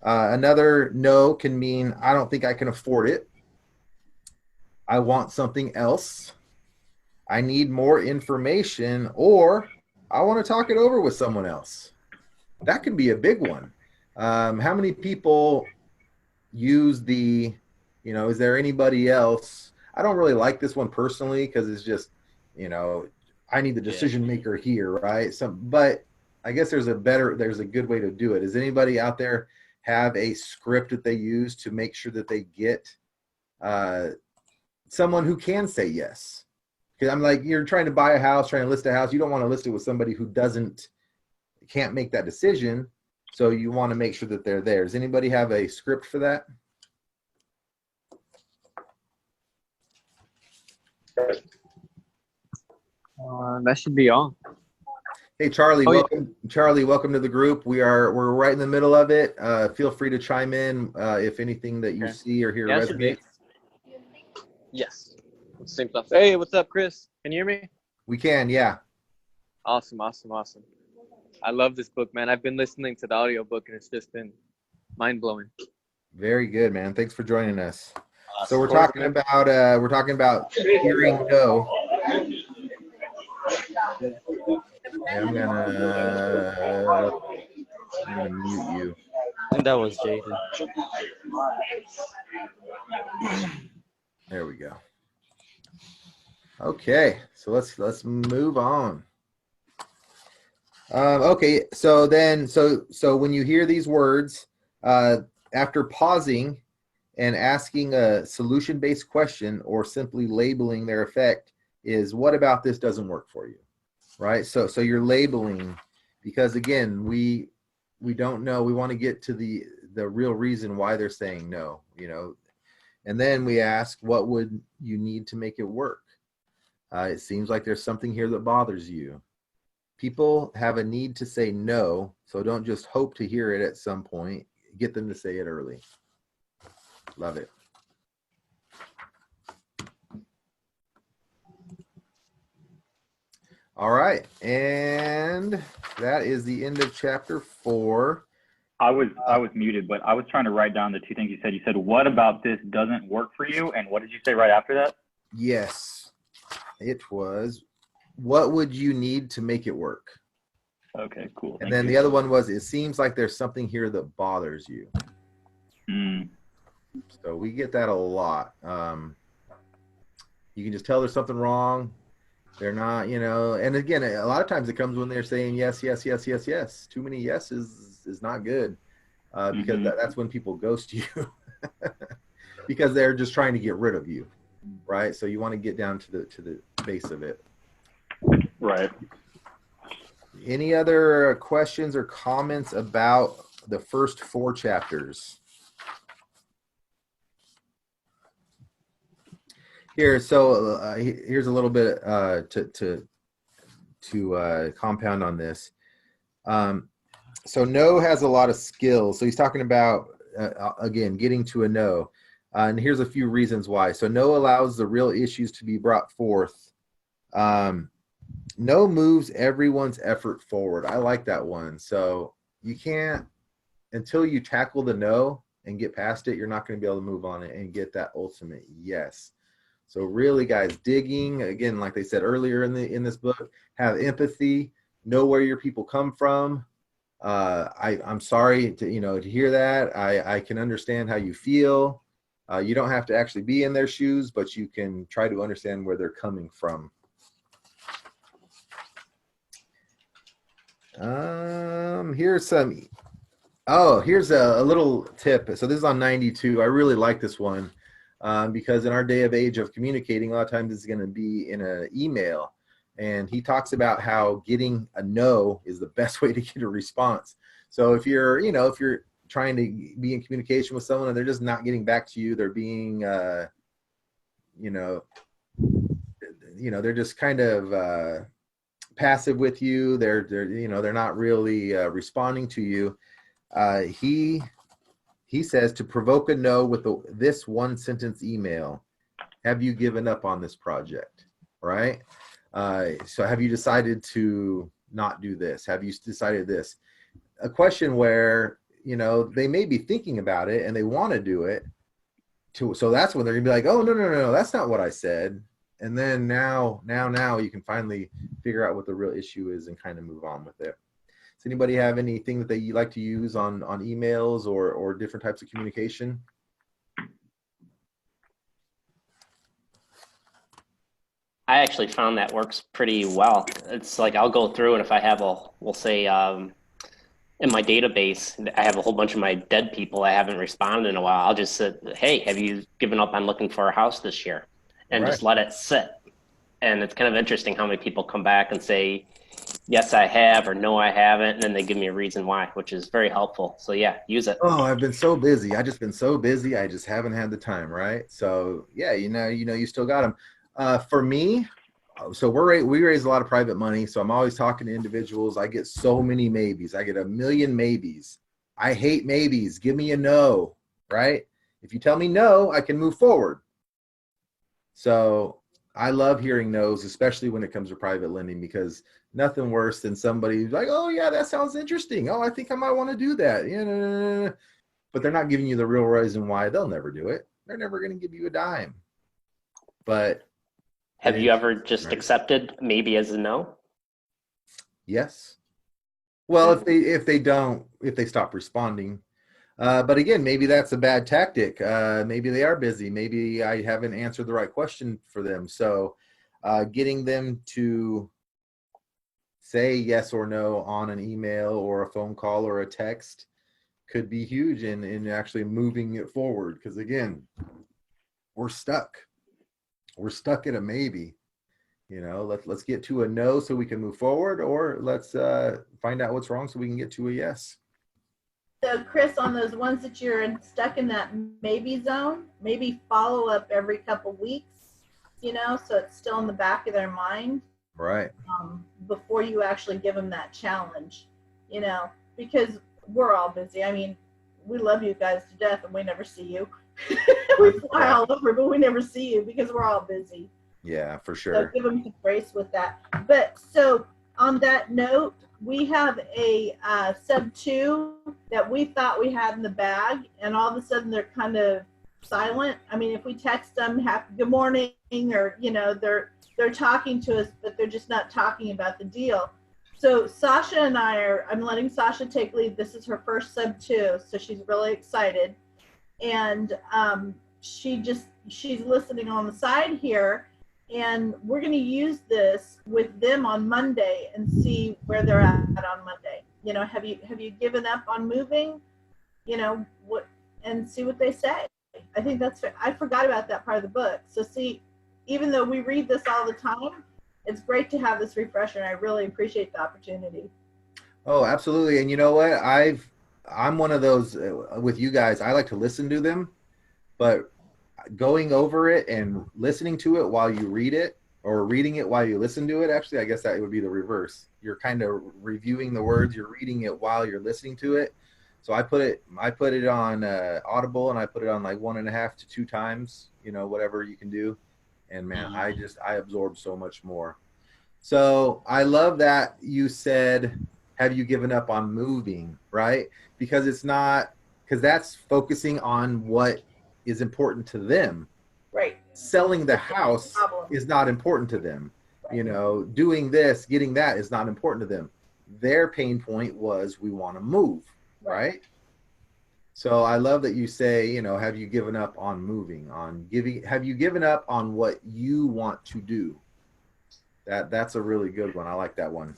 Another no can mean I don't think I can afford it. I want something else. I need more information, or I want to talk it over with someone else. That could be a big one. How many people use the, is there anybody else? I don't really like this one personally because it's just, I need the decision maker here, right? But I guess there's a good way to do it. Does anybody out there have a script that they use to make sure that they get someone who can say yes? Because I'm like, you're trying to buy a house, trying to list a house. You don't want to list it with somebody who can't make that decision. So you want to make sure that they're there. Does anybody have a script for that? That should be all. Hey, Charlie, Oh, welcome. Yeah. Charlie, welcome to the group. We're right in the middle of it. Feel free to chime in if anything that you see or hear resonates. Yes. Same stuff. Hey, what's up, Chris? Can you hear me? We can, yeah. Awesome. I love this book, man. I've been listening to the audiobook and it's just been mind-blowing. Very good, man. Thanks for joining us. So we're talking about hearing no. I'm gonna mute you. I think that was Jaden. There we go. Okay, so let's move on. Okay, so when you hear these words, after pausing and asking a solution-based question or simply labeling their effect is, what about this doesn't work for you, right? So you're labeling because, again, we don't know. We want to get to the real reason why they're saying no, and then we ask, what would you need to make it work? It seems like there's something here that bothers you. People have a need to say no, so don't just hope to hear it at some point. Get them to say it early. Love it. All right, and that is the end of chapter 4. I was muted, but I was trying to write down the 2 things you said. You said, what about this doesn't work for you? And what did you say right after that? Yes, it was, what would you need to make it work? Okay, cool. And then the other one was, it seems like there's something here that bothers you. So we get that a lot. You can just tell there's something wrong. They're not, and again, a lot of times it comes when they're saying yes, yes, yes, yes, yes. Too many yeses is not good because that's when people ghost you because they're just trying to get rid of you, right? So you want to get down to the base of it. Right. Any other questions or comments about the first 4 chapters? Here, so here's a little bit to compound on this. So no has a lot of skills. So he's talking about, again, getting to a no. And here's a few reasons why. So no allows the real issues to be brought forth. No moves everyone's effort forward. I like that one. So you can't, until you tackle the no and get past it, you're not going to be able to move on it and get that ultimate yes. So really, guys, digging, again, like they said earlier in this book, have empathy, know where your people come from. I'm sorry to hear that. I can understand how you feel. You don't have to actually be in their shoes, but you can try to understand where they're coming from. Here's a little tip. So this is on 92. I really like this one because in our day of age of communicating, a lot of times it's going to be in an email. And he talks about how getting a no is the best way to get a response. So if you're trying to be in communication with someone and they're just not getting back to you, they're being, they're just kind of passive with you. They're not really responding to you. He says to provoke a no with this one sentence email. Have you given up on this project? Right? So have you decided to not do this? Have you decided this? A question where, they may be thinking about it and they want to do it. So that's when they're gonna be like, oh, no, that's not what I said. And then now you can finally figure out what the real issue is and kind of move on with it. Does anybody have anything that they like to use on emails or different types of communication? I actually found that works pretty well. It's like I'll go through, and if I have we'll say in my database, I have a whole bunch of my dead people I haven't responded in a while. I'll just say, hey, have you given up on looking for a house this year? And just let it sit. And it's kind of interesting how many people come back and say, yes, I have, or no, I haven't. And then they give me a reason why, which is very helpful. So yeah, use it. Oh, I've been so busy. I just haven't had the time. Right. So yeah, you still got them. For me, so we raise a lot of private money. So I'm always talking to individuals. I get so many maybes. I get a million maybes. I hate maybes. Give me a no, right? If you tell me no, I can move forward. So I love hearing no's, especially when it comes to private lending, because nothing worse than somebody who's like, oh yeah, that sounds interesting. Oh, I think I might want to do that. Yeah, but they're not giving you the real reason why. They'll never do it. They're never going to give you a dime. But have you ever just accepted maybe as a no? Yes. Well, if they stop responding. But again, maybe that's a bad tactic. Maybe they are busy. Maybe I haven't answered the right question for them. So getting them to say yes or no on an email or a phone call or a text could be huge in actually moving it forward. Because again, we're stuck. We're stuck at a maybe. Let's get to a no so we can move forward, or let's find out what's wrong so we can get to a yes. So Chris, on those ones that you're stuck in that maybe zone, maybe follow up every couple weeks, so it's still in the back of their mind. Right. Before you actually give them that challenge, because we're all busy. I mean, we love you guys to death and we never see you. We fly all over, but we never see you because we're all busy. Yeah, for sure. So give them some grace with that. But so on that note, we have a sub 2 that we thought we had in the bag, and all of a sudden they're kind of silent. I mean, if we text them good morning, or they're talking to us, but they're just not talking about the deal. So Sasha and I'm letting Sasha take lead. This is her first sub 2, so she's really excited, and she's listening on the side here. And we're going to use this with them on Monday and see where they're at on Monday. Have you given up on moving? And see what they say. I think that's fair. I forgot about that part of the book. So see, even though we read this all the time, it's great to have this refresher, and I really appreciate the opportunity. Oh, absolutely. And you know what? I'm one of those with you guys. I like to listen to them, but going over it and listening to it while you read it or reading it while you listen to it. Actually, I guess that would be the reverse. You're kind of reviewing the words, you're reading it while you're listening to it. So I put it on Audible, and I put it on like 1.5 to 2 times, whatever you can do. And man, I absorb so much more. So I love that you said, have you given up on moving, right? Because that's focusing on what is important to them. Right. Selling the house is not important to them. Right. Doing this, getting that is not important to them. Their pain point was, we want to move, right? So I love that you say, have you given up on moving, have you given up on what you want to do? That's a really good one. I like that one.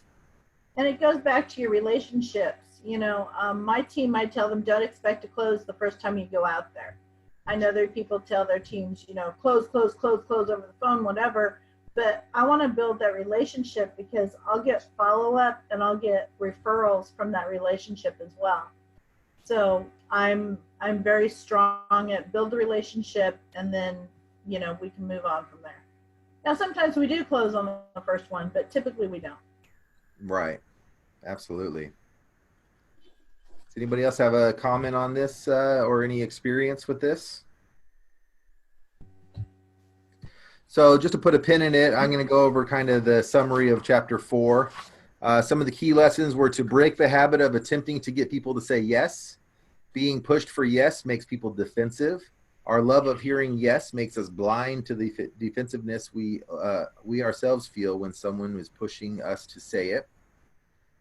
And it goes back to your relationships. My team might tell them, don't expect to close the first time you go out there. I know there are people tell their teams, close over the phone, whatever. But I want to build that relationship, because I'll get follow-up and I'll get referrals from that relationship as well. So I'm very strong at build the relationship, and then, we can move on from there. Now, sometimes we do close on the first one, but typically we don't. Right. Absolutely. Does anybody else have a comment on this or any experience with this? So just to put a pin in it, I'm going to go over kind of the summary of chapter 4. Some of the key lessons were to break the habit of attempting to get people to say yes. Being pushed for yes makes people defensive. Our love of hearing yes makes us blind to the defensiveness we ourselves feel when someone is pushing us to say it.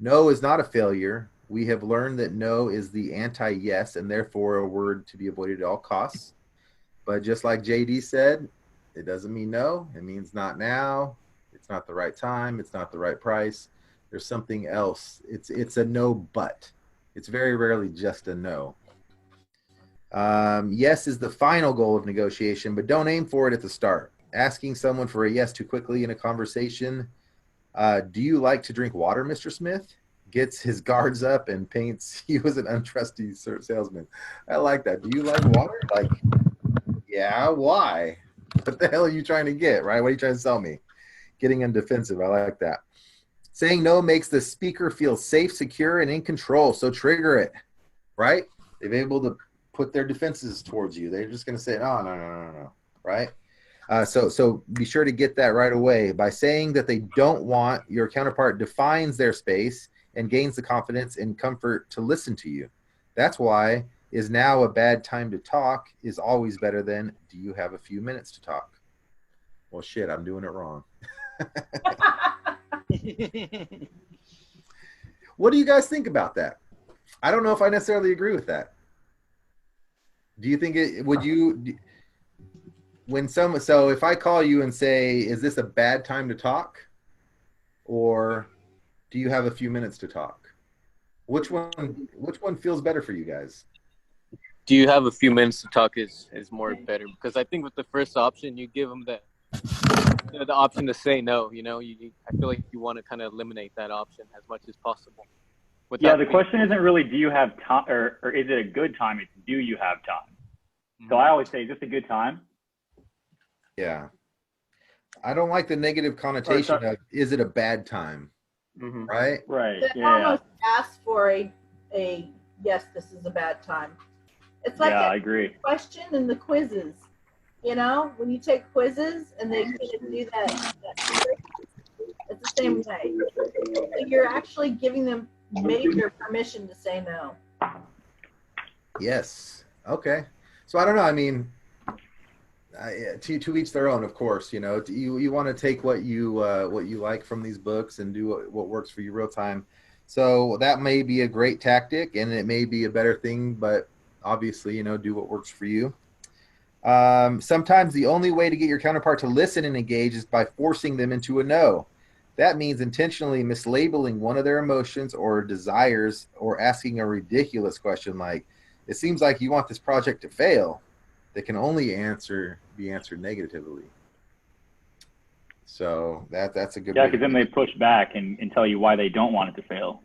No is not a failure. We have learned that no is the anti-yes, and therefore a word to be avoided at all costs. But just like JD said, it doesn't mean no. It means not now. It's not the right time. It's not the right price. There's something else. It's a no, but. It's very rarely just a no. Yes is the final goal of negotiation, but don't aim for it at the start. Asking someone for a yes too quickly in a conversation. Do you like to drink water, Mr. Smith? Gets his guards up and paints you as an untrusty salesman. I like that. Do you like water? Like, yeah, why? What the hell are you trying to get, right? What are you trying to sell me? Getting them defensive. I like that. Saying no makes the speaker feel safe, secure, and in control. So trigger it, right? They're able to put their defenses towards you. They're just going to say, no, right? So be sure to get that right away. By saying that they don't want, your counterpart defines their space and gains the confidence and comfort to listen to you. That's why is now a bad time to talk is always better than, do you have a few minutes to talk? Well, shit, I'm doing it wrong. What do you guys think about that? I don't know if I necessarily agree with that. Do you think so if I call you and say, is this a bad time to talk? Or do you have a few minutes to talk? Which one feels better for you guys? Do you have a few minutes to talk is more better, because I think with the first option, you give them the option to say no. I feel like you want to kind of eliminate that option as much as possible. Yeah, the question isn't really do you have time, or is it a good time? It's do you have time? Mm-hmm. So I always say, is this a good time? Yeah. I don't like the negative connotation of, is it a bad time? Mm-hmm. Right? Right. They almost ask for a yes, this is a bad time. It's like I agree. Question in the quizzes. When you take quizzes and they do that it's the same way. So you're actually giving them major permission to say no. Yes. Okay. So I don't know. I mean, to each their own, of course. You want to take what you like from these books and do what works for you real time. So that may be a great tactic, and it may be a better thing, but obviously, do what works for you. Sometimes the only way to get your counterpart to listen and engage is by forcing them into a no. That means intentionally mislabeling one of their emotions or desires, or asking a ridiculous question like, it seems like you want this project to fail. That can only be answered negatively. So that's a good. Yeah, because then they push back and tell you why they don't want it to fail.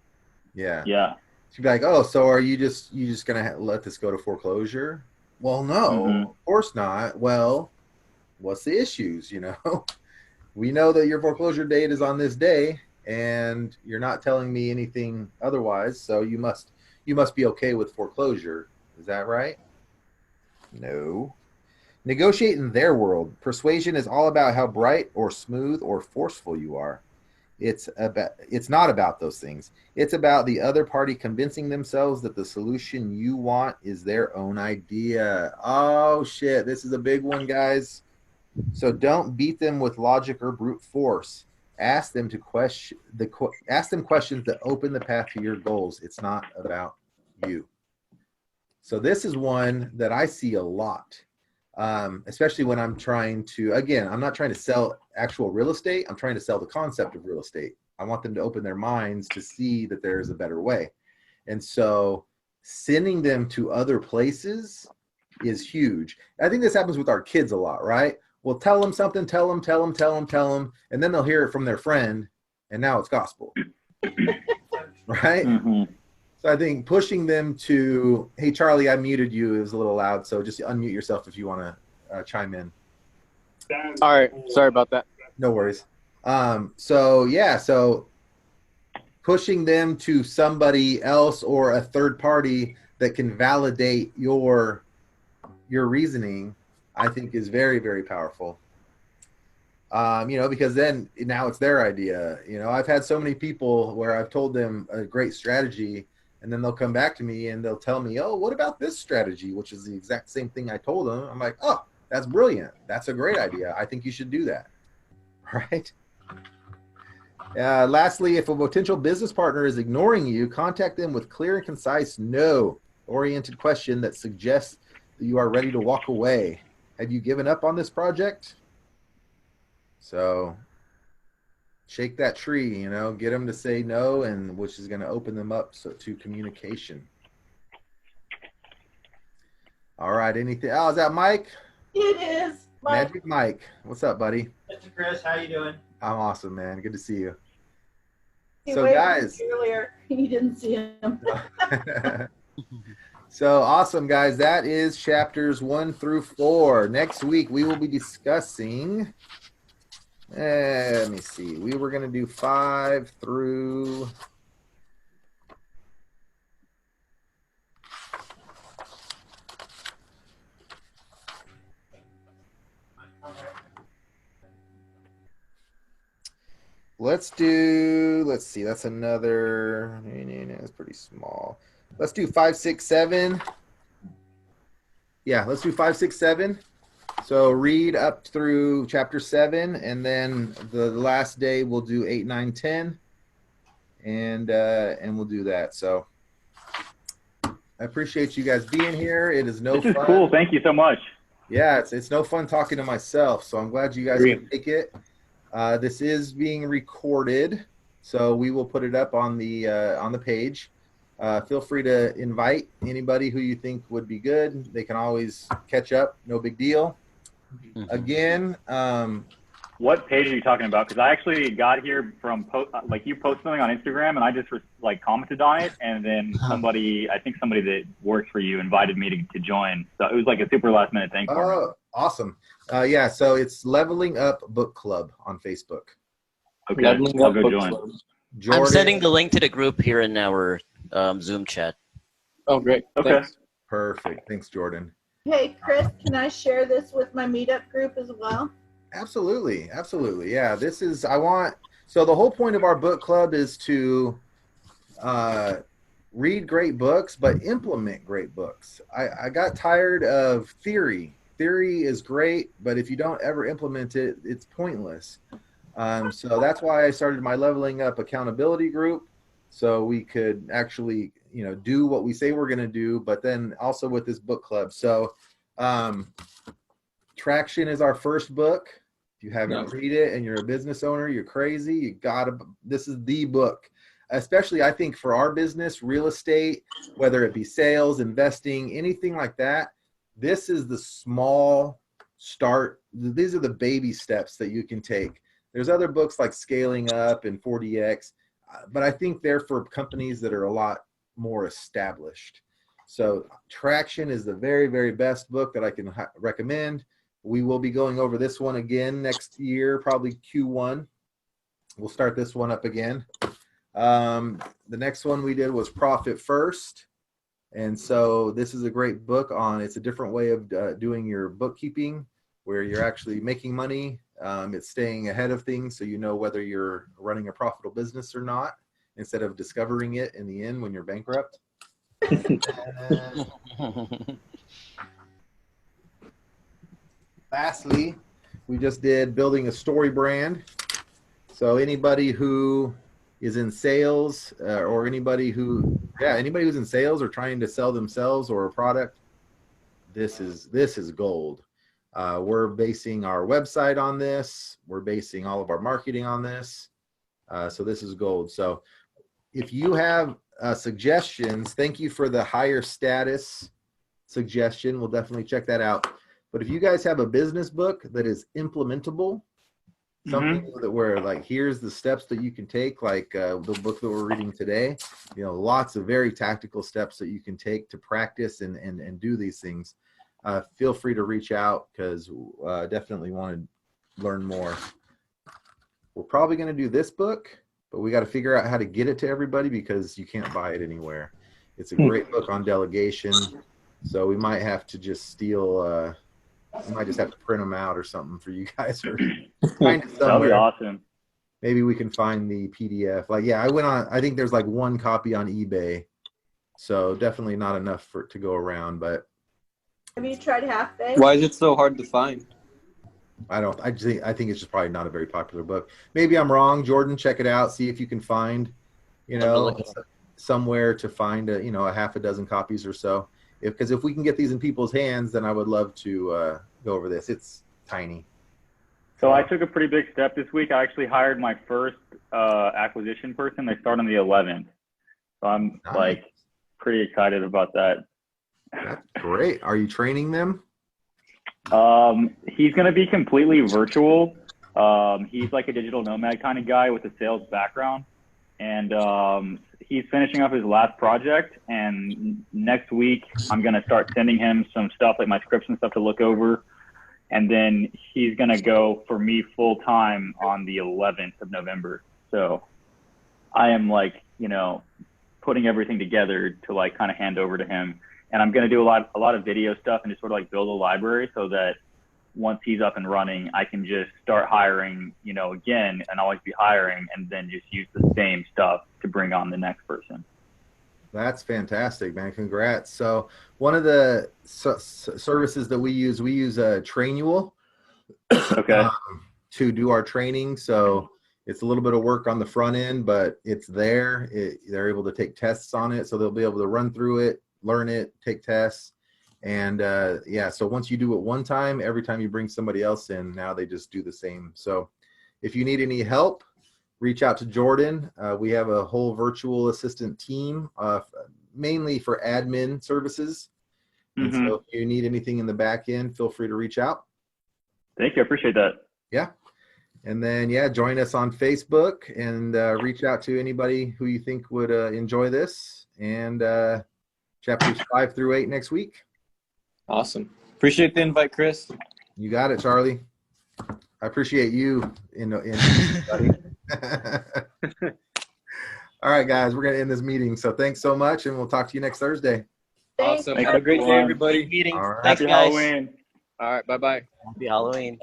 Yeah. Yeah. She'd be like, oh, so are you just gonna let this go to foreclosure? Well, no, of course not. Well, what's the issues? we know that your foreclosure date is on this day, and you're not telling me anything otherwise, so you must be okay with foreclosure. Is that right? No. Negotiate in their world. Persuasion is all about how bright or smooth or forceful you are. It's not about those things. It's about the other party convincing themselves that the solution you want is their own idea. Oh shit, this is a big one, guys. So don't beat them with logic or brute force. Ask them questions that open the path to your goals. It's not about you. So this is one that I see a lot, especially when I'm trying to, again, I'm not trying to sell actual real estate. I'm trying to sell the concept of real estate. I want them to open their minds to see that there's a better way. And so sending them to other places is huge. I think this happens with our kids a lot, right? We'll tell them something, tell them, and then they'll hear it from their friend, and now it's gospel. Right? Mm-hmm. So I think pushing them to, hey, Charlie, I muted you. It was a little loud, so just unmute yourself if you want to chime in. All right. Sorry about that. No worries. So pushing them to somebody else or a third party that can validate your reasoning, I think is very, very powerful. Because then now it's their idea. I've had so many people where I've told them a great strategy, and then they'll come back to me and they'll tell me, oh, what about this strategy? Which is the exact same thing I told them. I'm like, oh, that's brilliant. That's a great idea. I think you should do that. Right? Lastly, if a potential business partner is ignoring you, contact them with clear and concise no-oriented question that suggests that you are ready to walk away. Have you given up on this project? So shake that tree, get them to say no, and which is going to open them up to communication. All right. Anything? Oh, is that Mike? It is. Mike. Magic Mike. What's up, buddy? Mr. Chris, how you doing? I'm awesome, man. Good to see you. He So waved guys, earlier, you didn't see him. So awesome, guys. That is chapters 1 through 4. Next week, we will be discussing, let me see. We were going to do 5 through, let's see, that's another, it's pretty small. Let's do 5, 6, 7. Yeah, let's do 5, 6, 7. So read up through chapter 7, and then the last day we'll do 8, 9, 10, and we'll do that. So I appreciate you guys being here. It is no fun. This is cool. Thank you so much. Yeah, it's no fun talking to myself. So I'm glad you guys can make it. This is being recorded, so we will put it up on the page. Feel free to invite anybody who you think would be good. They can always catch up. No big deal. Again, what page are you talking about? Because I actually got here from you post something on Instagram, and I just commented on it, and then somebody that works for you invited me to join. So it was like a super last minute thing for me. Oh, awesome. Yeah, so it's Leveling Up Book Club on Facebook. Okay, I'll go join. Jordan. I'm sending the link to the group here in our Zoom chat. Oh, great. Okay. Thanks. Perfect. Thanks, Jordan. Hey, Chris, can I share this with my meetup group as well? Absolutely. Yeah, so the whole point of our book club is to read great books, but implement great books. I got tired of theory. Theory is great, but if you don't ever implement it, it's pointless. So that's why I started my Leveling Up accountability group, so we could actually, do what we say we're going to do, but then also with this book club. So Traction is our first book. If you haven't read it and you're a business owner, you're crazy. This is the book, especially I think for our business, real estate, whether it be sales, investing, anything like that. This is the small start. These are the baby steps that you can take. There's other books like Scaling Up and 40X, but I think they're for companies that are a lot more established. So Traction is the very, very best book that I can recommend. we will be going over this one again next year, probably Q1. We'll start this one up again. The next one we did was Profit First. And so this is a great book on, it's a different way of doing your bookkeeping where you're actually making money. It's staying ahead of things so you know whether you're running a profitable business or not instead of discovering it in the end when you're bankrupt. Lastly, we just did building a story brand. So anybody who is in sales or anybody who's in sales or trying to sell themselves or a product, this is gold. We're basing our website on this. We're basing all of our marketing on this. So this is gold. So if you have suggestions, thank you for the higher status suggestion. We'll definitely check that out. But if you guys have a business book that is implementable, something that where like here's the steps that you can take, like the book that we're reading today, you know, lots of very tactical steps that you can take to practice and do these things. Feel free to reach out because definitely want to learn more. We're probably going to do this book, but we got to figure out how to get it to everybody because you can't buy it anywhere. It's a great book on delegation, so we might have to just steal. We might just have to print them out or something for you guys, or find it somewhere. That'd be awesome. Maybe we can find the PDF. Like, yeah, I think there's like one copy on eBay, so definitely not enough for it to go around. But Have you tried Half Baked? Why is it so hard to find? I think it's just probably not a very popular book. Maybe I'm wrong. Jordan, check it out. See if you can find, somewhere to find a half a dozen copies or so. Because if we can get these in people's hands, then I would love to go over this. It's tiny. So I took a pretty big step this week. I actually hired my first acquisition person. They start on the 11th. So I'm pretty excited about that. That's great. Are you training them? He's going to be completely virtual. He's like a digital nomad kind of guy with a sales background. And he's finishing up his last project. And next week, I'm going to start sending him some stuff, like my scripts and stuff to look over. And then he's going to go for me full time on the 11th of November. So I am putting everything together to kind of hand over to him. And I'm going to do a lot of video stuff and just sort of build a library so that once he's up and running, I can just start hiring, again, and always be hiring, and then just use the same stuff to bring on the next person. That's fantastic, man. Congrats. So one of the services that we use Trainual to do our training. So it's a little bit of work on the front end, but it's there. They're able to take tests on it. So they'll be able to run through it, learn it, take tests. And so once you do it one time, every time you bring somebody else in, now they just do the same. So if you need any help, reach out to Jordan. We have a whole virtual assistant team, mainly for admin services. And so if you need anything in the back end, feel free to reach out. Thank you. I appreciate that. Yeah. And then, join us on Facebook and reach out to anybody who you think would enjoy this. And chapters 5 through 8 next week. Awesome. Appreciate the invite, Chris. You got it, Charlie. I appreciate you buddy. All right, guys, we're going to end this meeting. So thanks so much, and we'll talk to you next Thursday. Thanks. Awesome. Have a great day, everybody. Meeting. All right. Thanks, Happy guys. Halloween. All right. Bye-bye. Happy Halloween.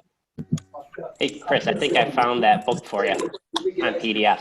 Hey, Chris, I think I found that book for you on PDF.